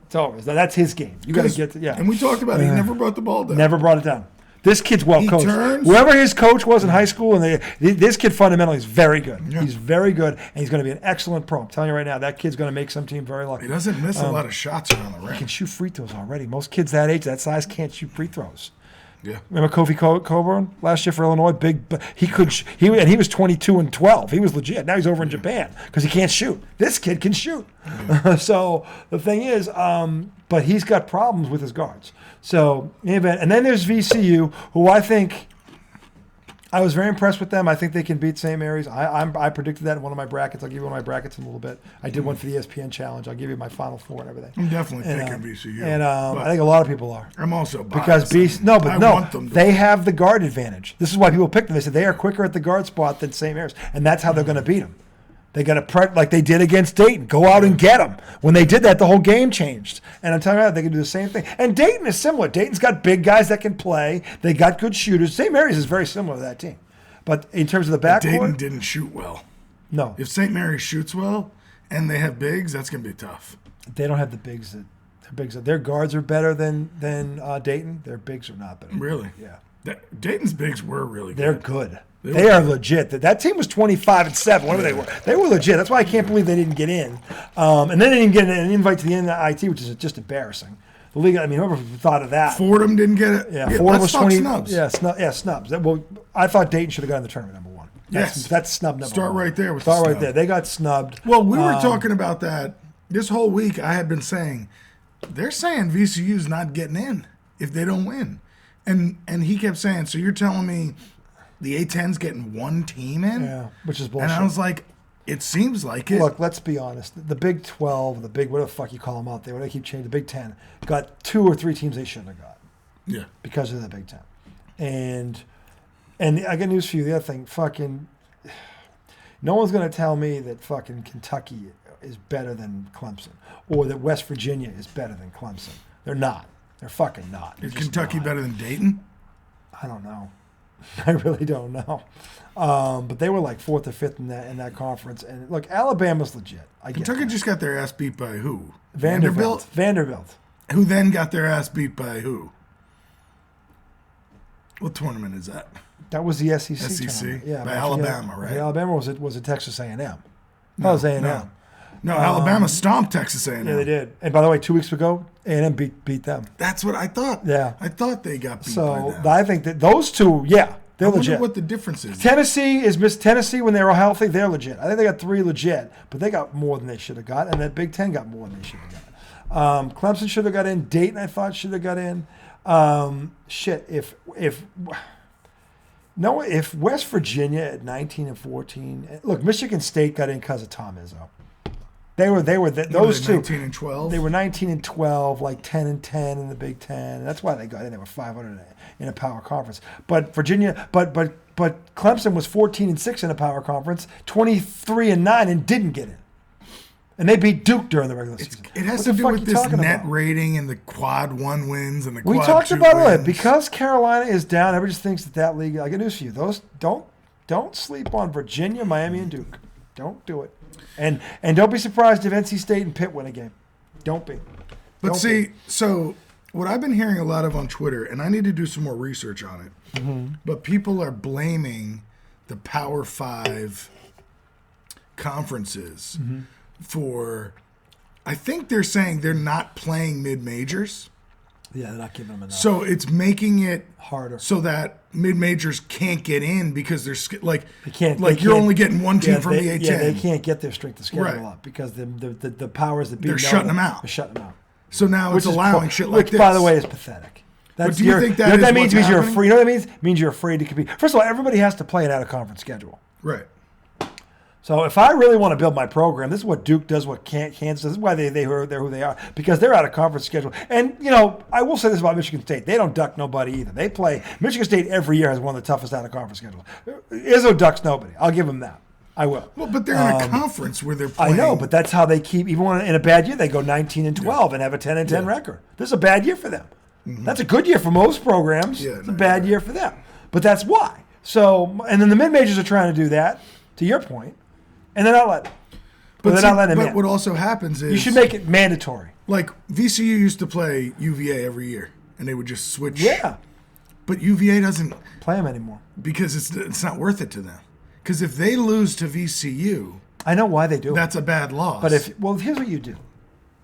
It's over. That's his game. You got to get And we talked about it. He never brought the ball down. Never brought it down. This kid's well coached. Turns. Whoever his coach was in high school, and this kid fundamentally is very good. Yeah. He's very good, and he's going to be an excellent pro. I'm telling you right now, that kid's going to make some team very lucky. He doesn't miss a lot of shots around the rim. He can shoot free throws already. Most kids that age, that size, can't shoot free throws. Yeah. Remember Kofi Coburn last year for Illinois? He was 22-12. He was legit. Now he's over in Japan because he can't shoot. This kid can shoot. Yeah. So the thing is, but he's got problems with his guards. So and then there's VCU, who I think. I was very impressed with them. I think they can beat St. Mary's. I predicted that in one of my brackets. I'll give you one of my brackets in a little bit. I did one for the ESPN Challenge. I'll give you my Final Four and everything. I'm definitely picking VCU. And I think a lot of people are. I'm also biased. Because they have the guard advantage. This is why people pick them. They said they are quicker at the guard spot than St. Mary's, and that's how they're going to beat them. They got to prep like they did against Dayton. Go out and get them. When they did that, the whole game changed. And I'm telling you, they can do the same thing. And Dayton is similar. Dayton's got big guys that can play. They got good shooters. St. Mary's is very similar to that team. But in terms of the backcourt, Dayton didn't shoot well. No. If St. Mary's shoots well and they have bigs, that's going to be tough. They don't have the bigs. Their guards are better than Dayton. Their bigs are not better. Really? Yeah. Dayton's bigs were really good. They're good. They are legit. That team was 25-7. Whatever they were. They were legit. That's why I can't believe they didn't get in. And then they didn't get an invite to the NIT, which is just embarrassing. The league. I mean, whoever thought of that? Fordham didn't get it. Yeah, Fordham was 20. Snubs. Yeah, Snubs. Well, I thought Dayton should have gotten the tournament number one. That's snub number one. Start right there. Start right there. They got snubbed. Well, we were talking about that this whole week. I had been saying they're saying VCU's not getting in if they don't win, and he kept saying, so you're telling me the A10's getting one team in? Yeah, which is bullshit. And I was like, it seems like it. Look, let's be honest. The Big 12, the Big, whatever the fuck you call them out there, what they keep changing, the Big 10, got 2 or 3 teams they shouldn't have got. Yeah. Because of the Big 10. And I got news for you. The other thing, fucking, no one's going to tell me that fucking Kentucky is better than Clemson or that West Virginia is better than Clemson. They're not. They're fucking not. Is Kentucky better than Dayton? I don't know. I really don't know. But they were like 4th or 5th in that conference. And look, Alabama's legit. Kentucky just got their ass beat by who? Vanderbilt. Who then got their ass beat by who? What tournament is that? That was the SEC. SEC? Yeah, by Alabama, right? Alabama was it Texas A&M? That was A&M. No, Alabama stomped Texas A&M. Yeah, they did. And by the way, 2 weeks ago, A&M beat them. That's what I thought. Yeah. I thought they got beat by them. So I think that those two, they're legit. I wonder what the difference is. Tennessee, when they were healthy, they're legit. I think they got 3 legit, but they got more than they should have got, and that Big Ten got more than they should have got. Clemson should have got in. Dayton, I thought, should have got in. If West Virginia at 19-14, look, Michigan State got in because of Tom Izzo. Those two. 19-12. They were 19-12, like 10-10 in the Big Ten. That's why they got in. They were 500 in a power conference. But Virginia, but Clemson was 14-6 in a power conference, 23-9, and didn't get in. And they beat Duke during the regular season. It has to do with this net rating and the quad 1 wins and the quad 2 wins. We talked about it. Because Carolina is down, everybody just thinks that league. I got news for you. Those don't sleep on Virginia, Miami, and Duke. Don't do it. And don't be surprised if NC State and Pitt win a game. Don't be. But so what I've been hearing a lot of on Twitter, and I need to do some more research on it, but people are blaming the Power 5 conferences for, I think they're saying they're not playing mid-majors. Yeah, they're not giving them enough. So it's making it harder so that mid-majors can't get in because they're you're only getting one team from the A10. Yeah, they can't get their strength of schedule up because the powers that be they're shutting them out. They're shutting them out. So now it's allowing shit like this. Which, by the way, is pathetic. But do you think that is that means? what's You're happening? afraid. You know what that means? It means you're afraid to compete. First of all, everybody has to play an out-of-conference schedule. Right. So if I really want to build my program, this is what Duke does, what Kansas does. This is why they're who they are, because they're out of conference schedule. And, I will say this about Michigan State. They don't duck nobody either. They play – Michigan State every year has one of the toughest out-of-conference schedules. Izzo ducks nobody. I'll give them that. I will. Well, but they're in a conference where they're playing. I know, but that's how they keep – even when in a bad year, they go 19-12 and have a 10-10 record. This is a bad year for them. Mm-hmm. That's a good year for most programs. Yeah, it's a bad year for them. But that's why. So – and then the mid-majors are trying to do that, to your point. And they're not letting. But what also happens is you should make it mandatory. Like VCU used to play UVA every year, and they would just switch. Yeah. But UVA doesn't play them anymore because it's not worth it to them. Because if they lose to VCU, I know why they do. That's a bad loss. But here's what you do.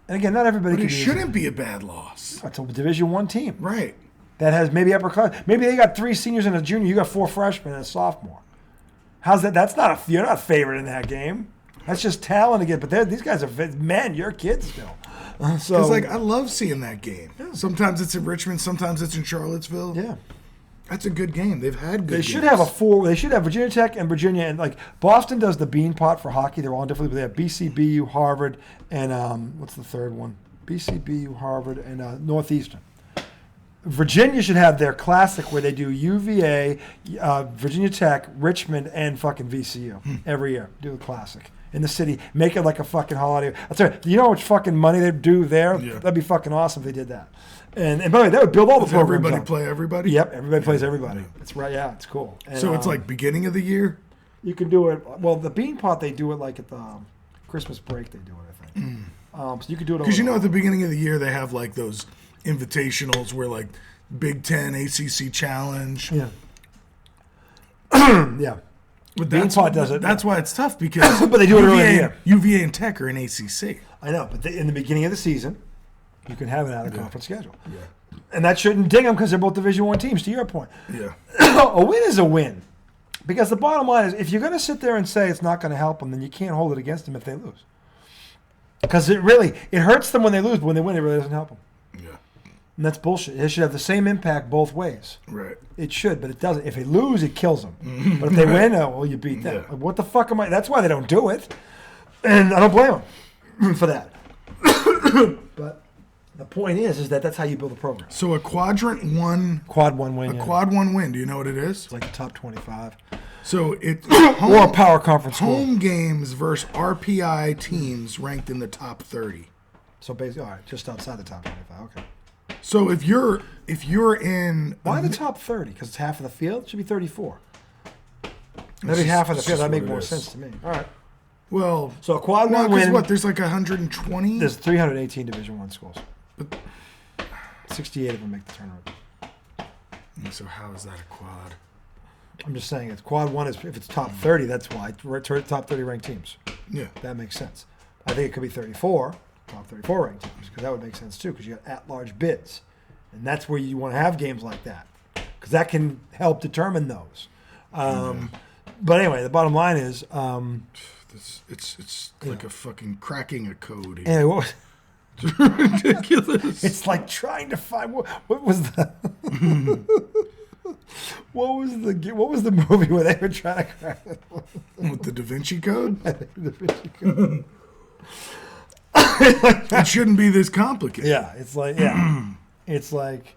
And again, not everybody. But it shouldn't be a bad loss. It's a Division I team, right? that has maybe upper class. Maybe they got 3 seniors and a junior. You got 4 freshmen and a sophomore. How's that? That's not you're not favored in that game. That's just talent again. But these guys are men. You're kids still. So Because I love seeing that game. Yeah. Sometimes it's in Richmond. Sometimes it's in Charlottesville. Yeah. That's a good game. They've had good games. They should have Virginia Tech and Virginia, and like Boston does the bean pot for hockey. They're all differently, but they have BC, BU, Harvard, and what's the third one? BC, BU, Harvard, and Northeastern. Virginia should have their classic where they do UVA, Virginia Tech, Richmond, and fucking VCU every year. Do the classic in the city. Make it like a fucking holiday. I'll tell you, you know how much fucking money they'd do there? Yeah. That'd be fucking awesome if they did that. And by the way, that would build all the programs. Everybody play everybody? Yep, everybody plays everybody. It's right, yeah, it's cool. And, so it's like beginning of the year? You can do it. Well, the bean pot, they do it like at the Christmas break. They do it, I think. So you could do it. Because at the beginning of the year they have like those invitationals where like Big Ten, ACC Challenge. Yeah. Yeah. But bean pot does it. That's why it's tough because but they do it early in the year. UVA and Tech are in ACC. I know, but in the beginning of the season, you can have an out-of-conference schedule. Yeah. And that shouldn't ding them because they're both Division I teams, to your point. Yeah. A win is a win. Because the bottom line is, if you're going to sit there and say it's not going to help them, then you can't hold it against them if they lose. Because it hurts them when they lose, but when they win, it really doesn't help them. Yeah. And that's bullshit. It should have the same impact both ways. Right. It should, but it doesn't. If they lose, it kills them. But if they win, you beat them. Yeah. What the fuck am I? That's why they don't do it. And I don't blame them for that. But the point is that's how you build a program. So a quad one win. Quad one win. Do you know what it is? It's like the top 25. So it's or a power conference home games versus RPI teams ranked in the top 30. So basically, all right, just outside the top 25. Okay. So if you're in why the top 30? Because it's half of the field. It should be 34. Maybe half of the field. That make more sense to me. All right. Well, so a quad one win. What? There's like 120. There's 318 Division I schools. But 68 of them make the tournament. So how is that a quad? I'm just saying, it's quad one is if it's top 30. That's why top 30 ranked teams. Yeah, that makes sense. I think it could be 34 top 34 ranked teams because that would make sense too because you got at-large bids, and that's where you want to have games like that because that can help determine those. But anyway, the bottom line is. It's like a fucking cracking a code here. Anyway, what was, ridiculous. It's like trying to find what was the what was the movie where they were trying to crack it? With the Da Vinci Code? Da Vinci Code. It shouldn't be this complicated. Yeah, it's like it's like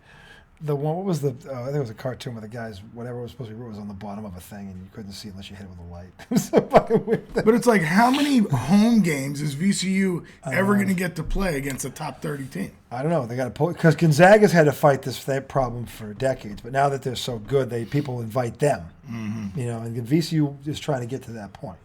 the one. What was the? I think it was a cartoon where the guys whatever was supposed to be was on the bottom of a thing and you couldn't see unless you hit it with a light. It was so fucking weird. But it's like, how many home games is VCU ever going to get to play against a top 30 team? I don't know. They got to pull because Gonzaga's had to fight this problem for decades. But now that they're so good, people invite them. Mm-hmm. You know, and VCU is trying to get to that point.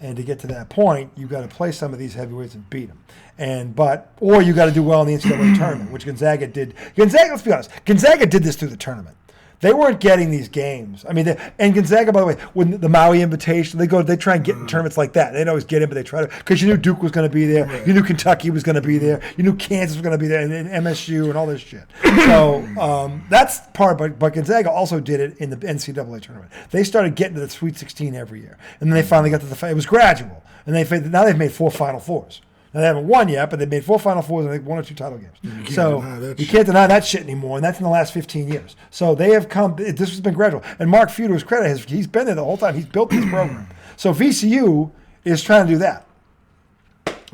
And to get to that point, you've got to play some of these heavyweights and beat them. Or you got to do well in the NCAA tournament, which Gonzaga did. Let's be honest, Gonzaga did this through the tournament. They weren't getting these games. I mean, and Gonzaga, by the way, when the Maui Invitation, they try and get in tournaments like that. They didn't always get in, but they try to, because you knew Duke was going to be there, right. You knew Kentucky was going to be there, you knew Kansas was going to be there, and MSU and all this shit. So that's part, but Gonzaga also did it in the NCAA tournament. They started getting to the Sweet 16 every year, and then they finally got to it was gradual, and now they've made 4 Final Fours. Now, they haven't won yet, but they've made 4 Final Fours and I think 1 or 2 title games. You can't deny that shit anymore, and that's in the last 15 years. So they have come. This has been gradual. And Mark Few, to his credit, he's been there the whole time. He's built this program. So VCU is trying to do that.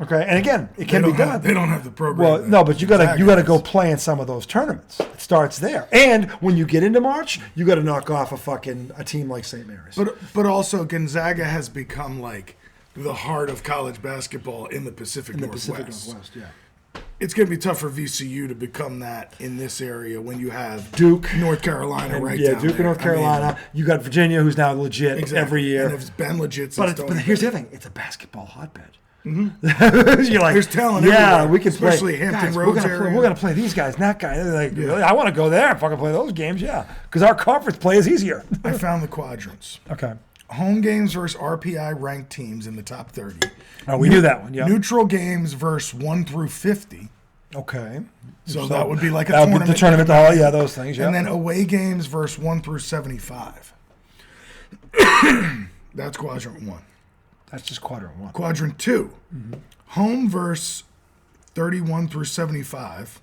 Okay, and again, it can be done. They don't have the program. Well, no, but you got to go play in some of those tournaments. It starts there, and when you get into March, you got to knock off a team like St. Mary's. But also Gonzaga has become like the heart of college basketball in the Pacific Northwest. Yeah. It's going to be tough for VCU to become that in this area when you have Duke, North Carolina, down Duke there. and North Carolina. You got Virginia, who's now legit every year. And it's been legit since But here's the thing. It's a basketball hotbed. Mm-hmm. You're like, there's talent everywhere. We can especially play. Hampton guys, Roads area. We're going to play these guys, and that guy. They're like, really? I want to go there and fucking play those games, because our conference play is easier. I found the quadrants. Okay. Home games versus RPI ranked teams in the top 30. Oh, we knew that one, yeah. Neutral games versus 1 through 50. Okay. So that would be like a that would tournament. be the tournament, yeah, those things, yeah. And then away games versus 1 through 75. That's quadrant 1. That's just quadrant 1. Quadrant 2. Home versus 31 through 75.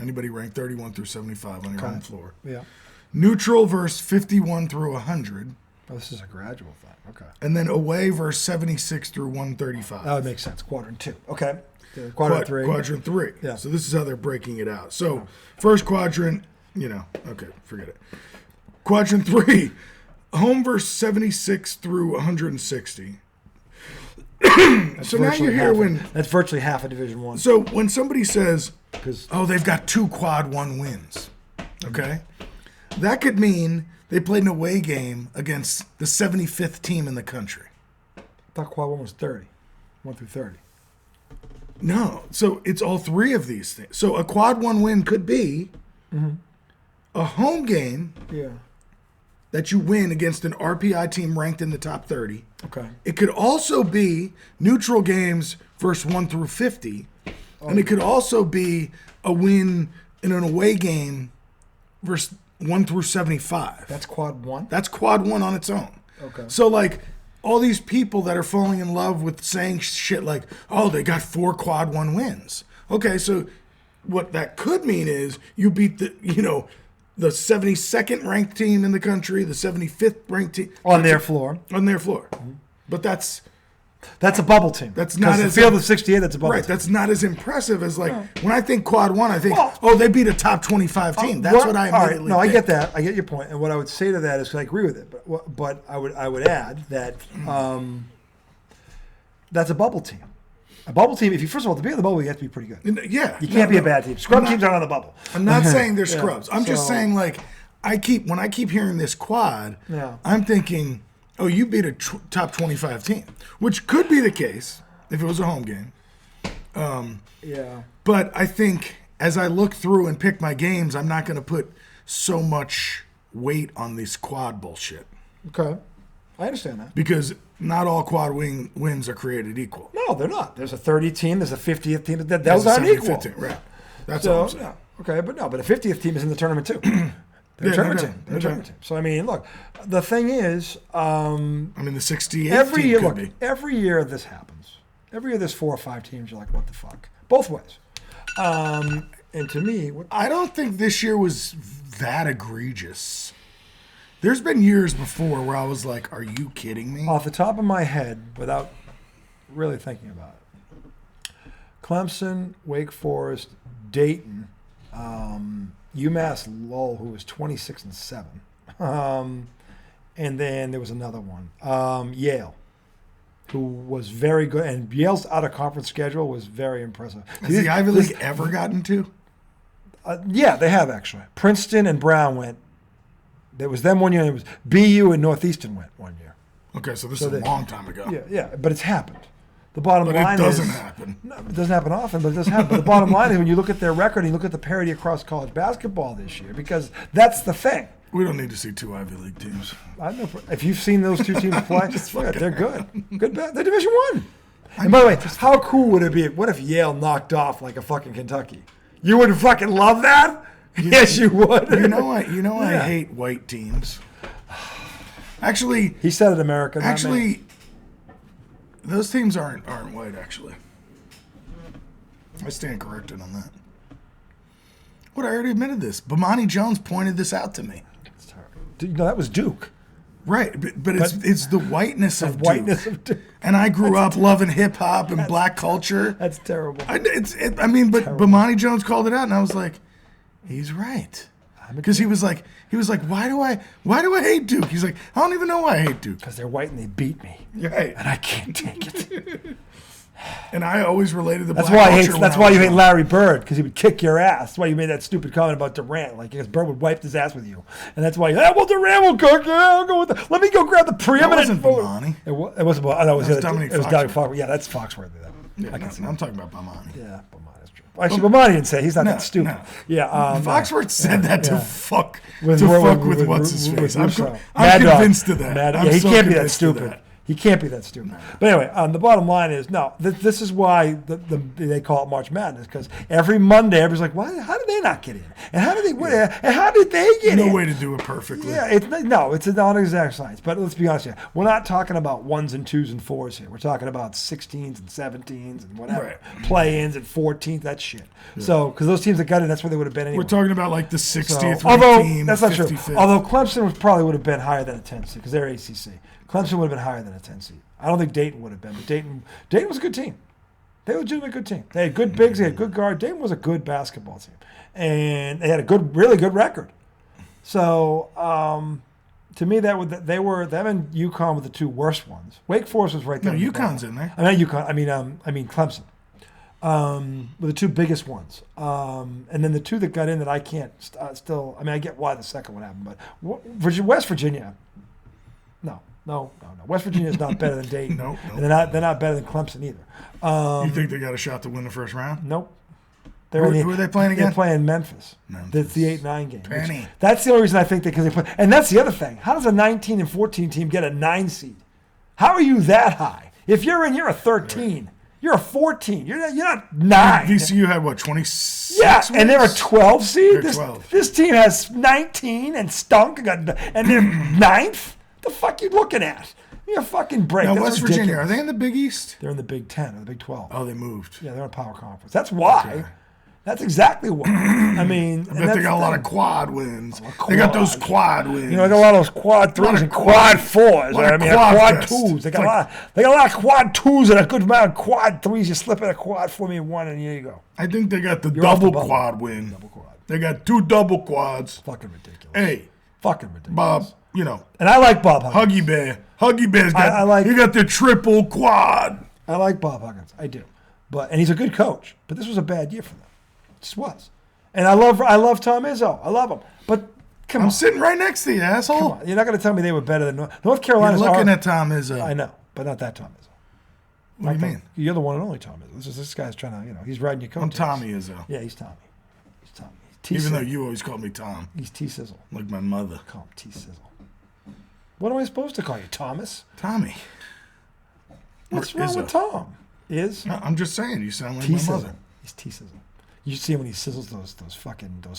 Anybody rank 31 through 75 on your home floor? Yeah. Neutral versus 51 through 100. Oh, this is a gradual thing. Okay. And then away versus 76 through 135. That would make sense. Quadrant 2. Okay. Quadrant 3. Quadrant 3. Yeah. So this is how they're breaking it out. So first quadrant, okay, forget it. Quadrant 3, home versus 76 through 160. So now you're here when... That's virtually half of Division 1. So when somebody says, they've got 2 quad 1 wins, okay? That could mean they played an away game against the 75th team in the country. I thought quad 1 was 30. 1 through 30. No. So it's all 3 of these things. So a quad 1 win could be a home game that you win against an RPI team ranked in the top 30. Okay. It could also be neutral games versus 1 through 50. And it could also be a win in an away game versus 1 through 75. That's quad 1? That's quad 1 on its own. Okay. So, like, all these people that are falling in love with saying shit like, they got 4 quad 1 wins. Okay, so what that could mean is you beat the 72nd ranked team in the country, the 75th ranked team. On their floor. On their floor. But that's a bubble team. That's not as the field of 68. That's a bubble team. That's not as impressive as when I think quad 1. I think they beat a top 25 team. That's what I immediately. No, I get that. I get your point. And what I would say to that is, I agree with it. But I would add that that's a bubble team. A bubble team. If you first of all to be in the bubble, you have to be pretty good. Yeah, you can't be a bad team. Scrub teams aren't on the bubble. I'm not saying they're scrubs. I'm just saying when I keep hearing this quad, I'm thinking, you beat a top 25 team, which could be the case if it was a home game. But I think as I look through and pick my games, I'm not going to put so much weight on this quad bullshit. Okay. I understand that. Because not all quad wins are created equal. No, they're not. There's a 30 team, there's a 50th team. Those aren't equal. Team, right. That's all I'm saying. Okay, but a 50th team is in the tournament too. They're a tournament team. So, look, the thing is... the 68th team could be. Every year this happens. Every year there's 4 or 5 teams, you're like, what the fuck? Both ways. And to me... I don't think this year was that egregious. There's been years before where I was like, are you kidding me? Off the top of my head, without really thinking about it, Clemson, Wake Forest, Dayton, UMass Lowell, who was 26-7, and then there was another one, Yale, who was very good, and Yale's out-of-conference schedule was very impressive. Has the Ivy League ever gotten to? Yeah, they have actually. Princeton and Brown went. There was them one year, and it was BU and Northeastern went one year. Okay, so this is a long time ago. Yeah, but it's happened. The bottom line is... But it doesn't happen. No, it doesn't happen often, but it does happen. But the bottom line is when you look at their record and you look at the parity across college basketball this year, because that's the thing. We don't need to see 2 Ivy League teams. I know. If you've seen those 2 teams play, they're good. They're Division I. And by the way, how cool would it be? What if Yale knocked off like a fucking Kentucky? You would fucking love that? Yes, you would. I hate white teams. Actually, he said it, America. Actually, those teams aren't white. Actually, I stand corrected on that. What, I already admitted this. Bomani Jones pointed this out to me. That was Duke. Right, but it's the whiteness of Duke. And I grew up loving hip hop and black culture. That's terrible. But Bomani Jones called it out, and I was like, he's right. Because he was like, why do I hate Duke? He's like, I don't even know why I hate Duke. Because they're white and they beat me. Right. And I can't take it. And I always related the black culture. That's why you hate Larry Bird, because he would kick your ass. That's why you made that stupid comment about Durant, because Bird would wipe his ass with you, and that's why. Durant will cook. Yeah, I'll go with that. Let me go grab the preeminent. That wasn't Bomani. It wasn't. It was Dominic. It was Dominic Foxworthy. Yeah, that's Foxworthy. I'm talking about Bomani. Yeah, Bomani is true. Actually, Bomani didn't say he's not that stupid. No. Yeah, Foxworth said that to fuck with what's his face. I'm convinced of that. He can't be that stupid. He can't be that stupid. But anyway, the bottom line is, no, this is why they call it March Madness, because every Monday, everybody's like, why? How did they not get in? And how did they win? And how did they get in? No way to do it perfectly. Yeah, it's not exact science. But let's be honest here. We're not talking about 1s and 2s and 4s here. We're talking about 16s and 17s and whatever. Right. Play-ins and 14s, that shit. Yeah. So, because those teams that got in, that's where they would have been anyway. We're talking about like the 60th team. That's not 55th. true. Although Clemson probably would have been higher than a 10 seed because they're ACC. Clemson would have been higher than a 10 seed. I don't think Dayton would have been, but Dayton was a good team. They were a legitimately good team. They had good bigs, they had good guard. Dayton was a good basketball team. And they had a really good record. So, to me, them and UConn were the two worst ones. Wake Forest was right there. No, UConn's in there. I mean Clemson. Were the two biggest ones. And then the two that got in that I can't still, I get why the second one happened, but West Virginia, no. West Virginia is not better than Dayton. No. And they're not better than Clemson either. You think they got a shot to win the first round? Nope. Who are they playing again? They're playing Memphis. That's the 8-9 game. Penny. That's the only reason I think because they play. And that's the other thing. How does a 19 and 14 team get a 9 seed? How are you that high? If you're in, you're a 13. Right. You're a 14. You're not 9. VCU had what, 26? Yeah, and they're a 12 seed. They're 12. This team has 19 and stunk, and they're 9th. The fuck you looking at? You're a fucking break. Now, That's West ridiculous. Virginia, are they in the Big East? They're in the Big 10 or the Big 12. Oh, they moved. Yeah, they're in a power conference. That's why. Okay. That's exactly why. I mean, I bet they got a lot of quad wins. They got those quad wins. They got a lot of those quad 3s and quad 4s. Quad 2s. They got a lot of quad 2s and a good amount of quad 3s. You slip in a quad for me 1 and here you go. I think they got the double quad win. Double quad. They got 2 double quads. Fucking ridiculous. Hey. Fucking ridiculous. Bob, And I like Bob Huggins. Huggy Bear. Huggy Bear's got, you got the triple quad. I like Bob Huggins. I do. And he's a good coach. But this was a bad year for them. It just was. And I love Tom Izzo. I love him. But come on. I'm sitting right next to you, asshole. Come on. You're not going to tell me they were better than North Carolina. You're looking at Tom Izzo. I know, but not that Tom Izzo. What do you mean? You're the one and only Tom Izzo. This guy's trying to, he's riding your coattails. I'm Tommy Izzo. Yeah, he's Tommy. Even though you always called me Tom. He's T-Sizzle. Like my mother. Call him T-Sizzle. What am I supposed to call you, Thomas? Tommy. What's wrong with Tom? No, I'm just saying, you sound like T-Sizzle. my mother. He's T-Sizzle. You see him when he sizzles those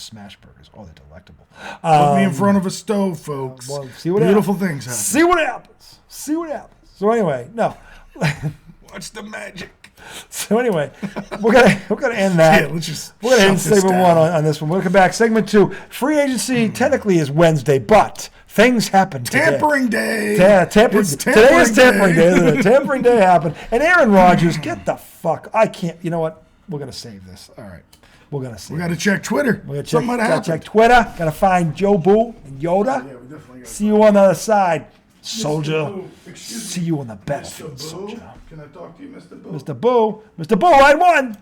smash burgers. Oh, they're delectable. Put me in front of a stove, folks. Well, Beautiful things happen. See what happens. So anyway, no. Watch the magic. So anyway, we're gonna end that. Yeah, we're gonna end segment 1 on this one. We'll come back. Segment 2. Free agency technically is Wednesday, but things happen today. Tampering day. Today is tampering day. Isn't it? Tampering day happened. And Aaron Rodgers, get the fuck. I can't. You know what? We're gonna save this. All right. We're gonna save. We gotta check Twitter. Something might happen. Check Twitter. Gotta find Joe Boo and Yoda. Yeah, we definitely gotta. See you on the other side, soldier. See you on the battlefield, soldier. Can I talk to you, Mr. Boo? Mr. Boo, line 1.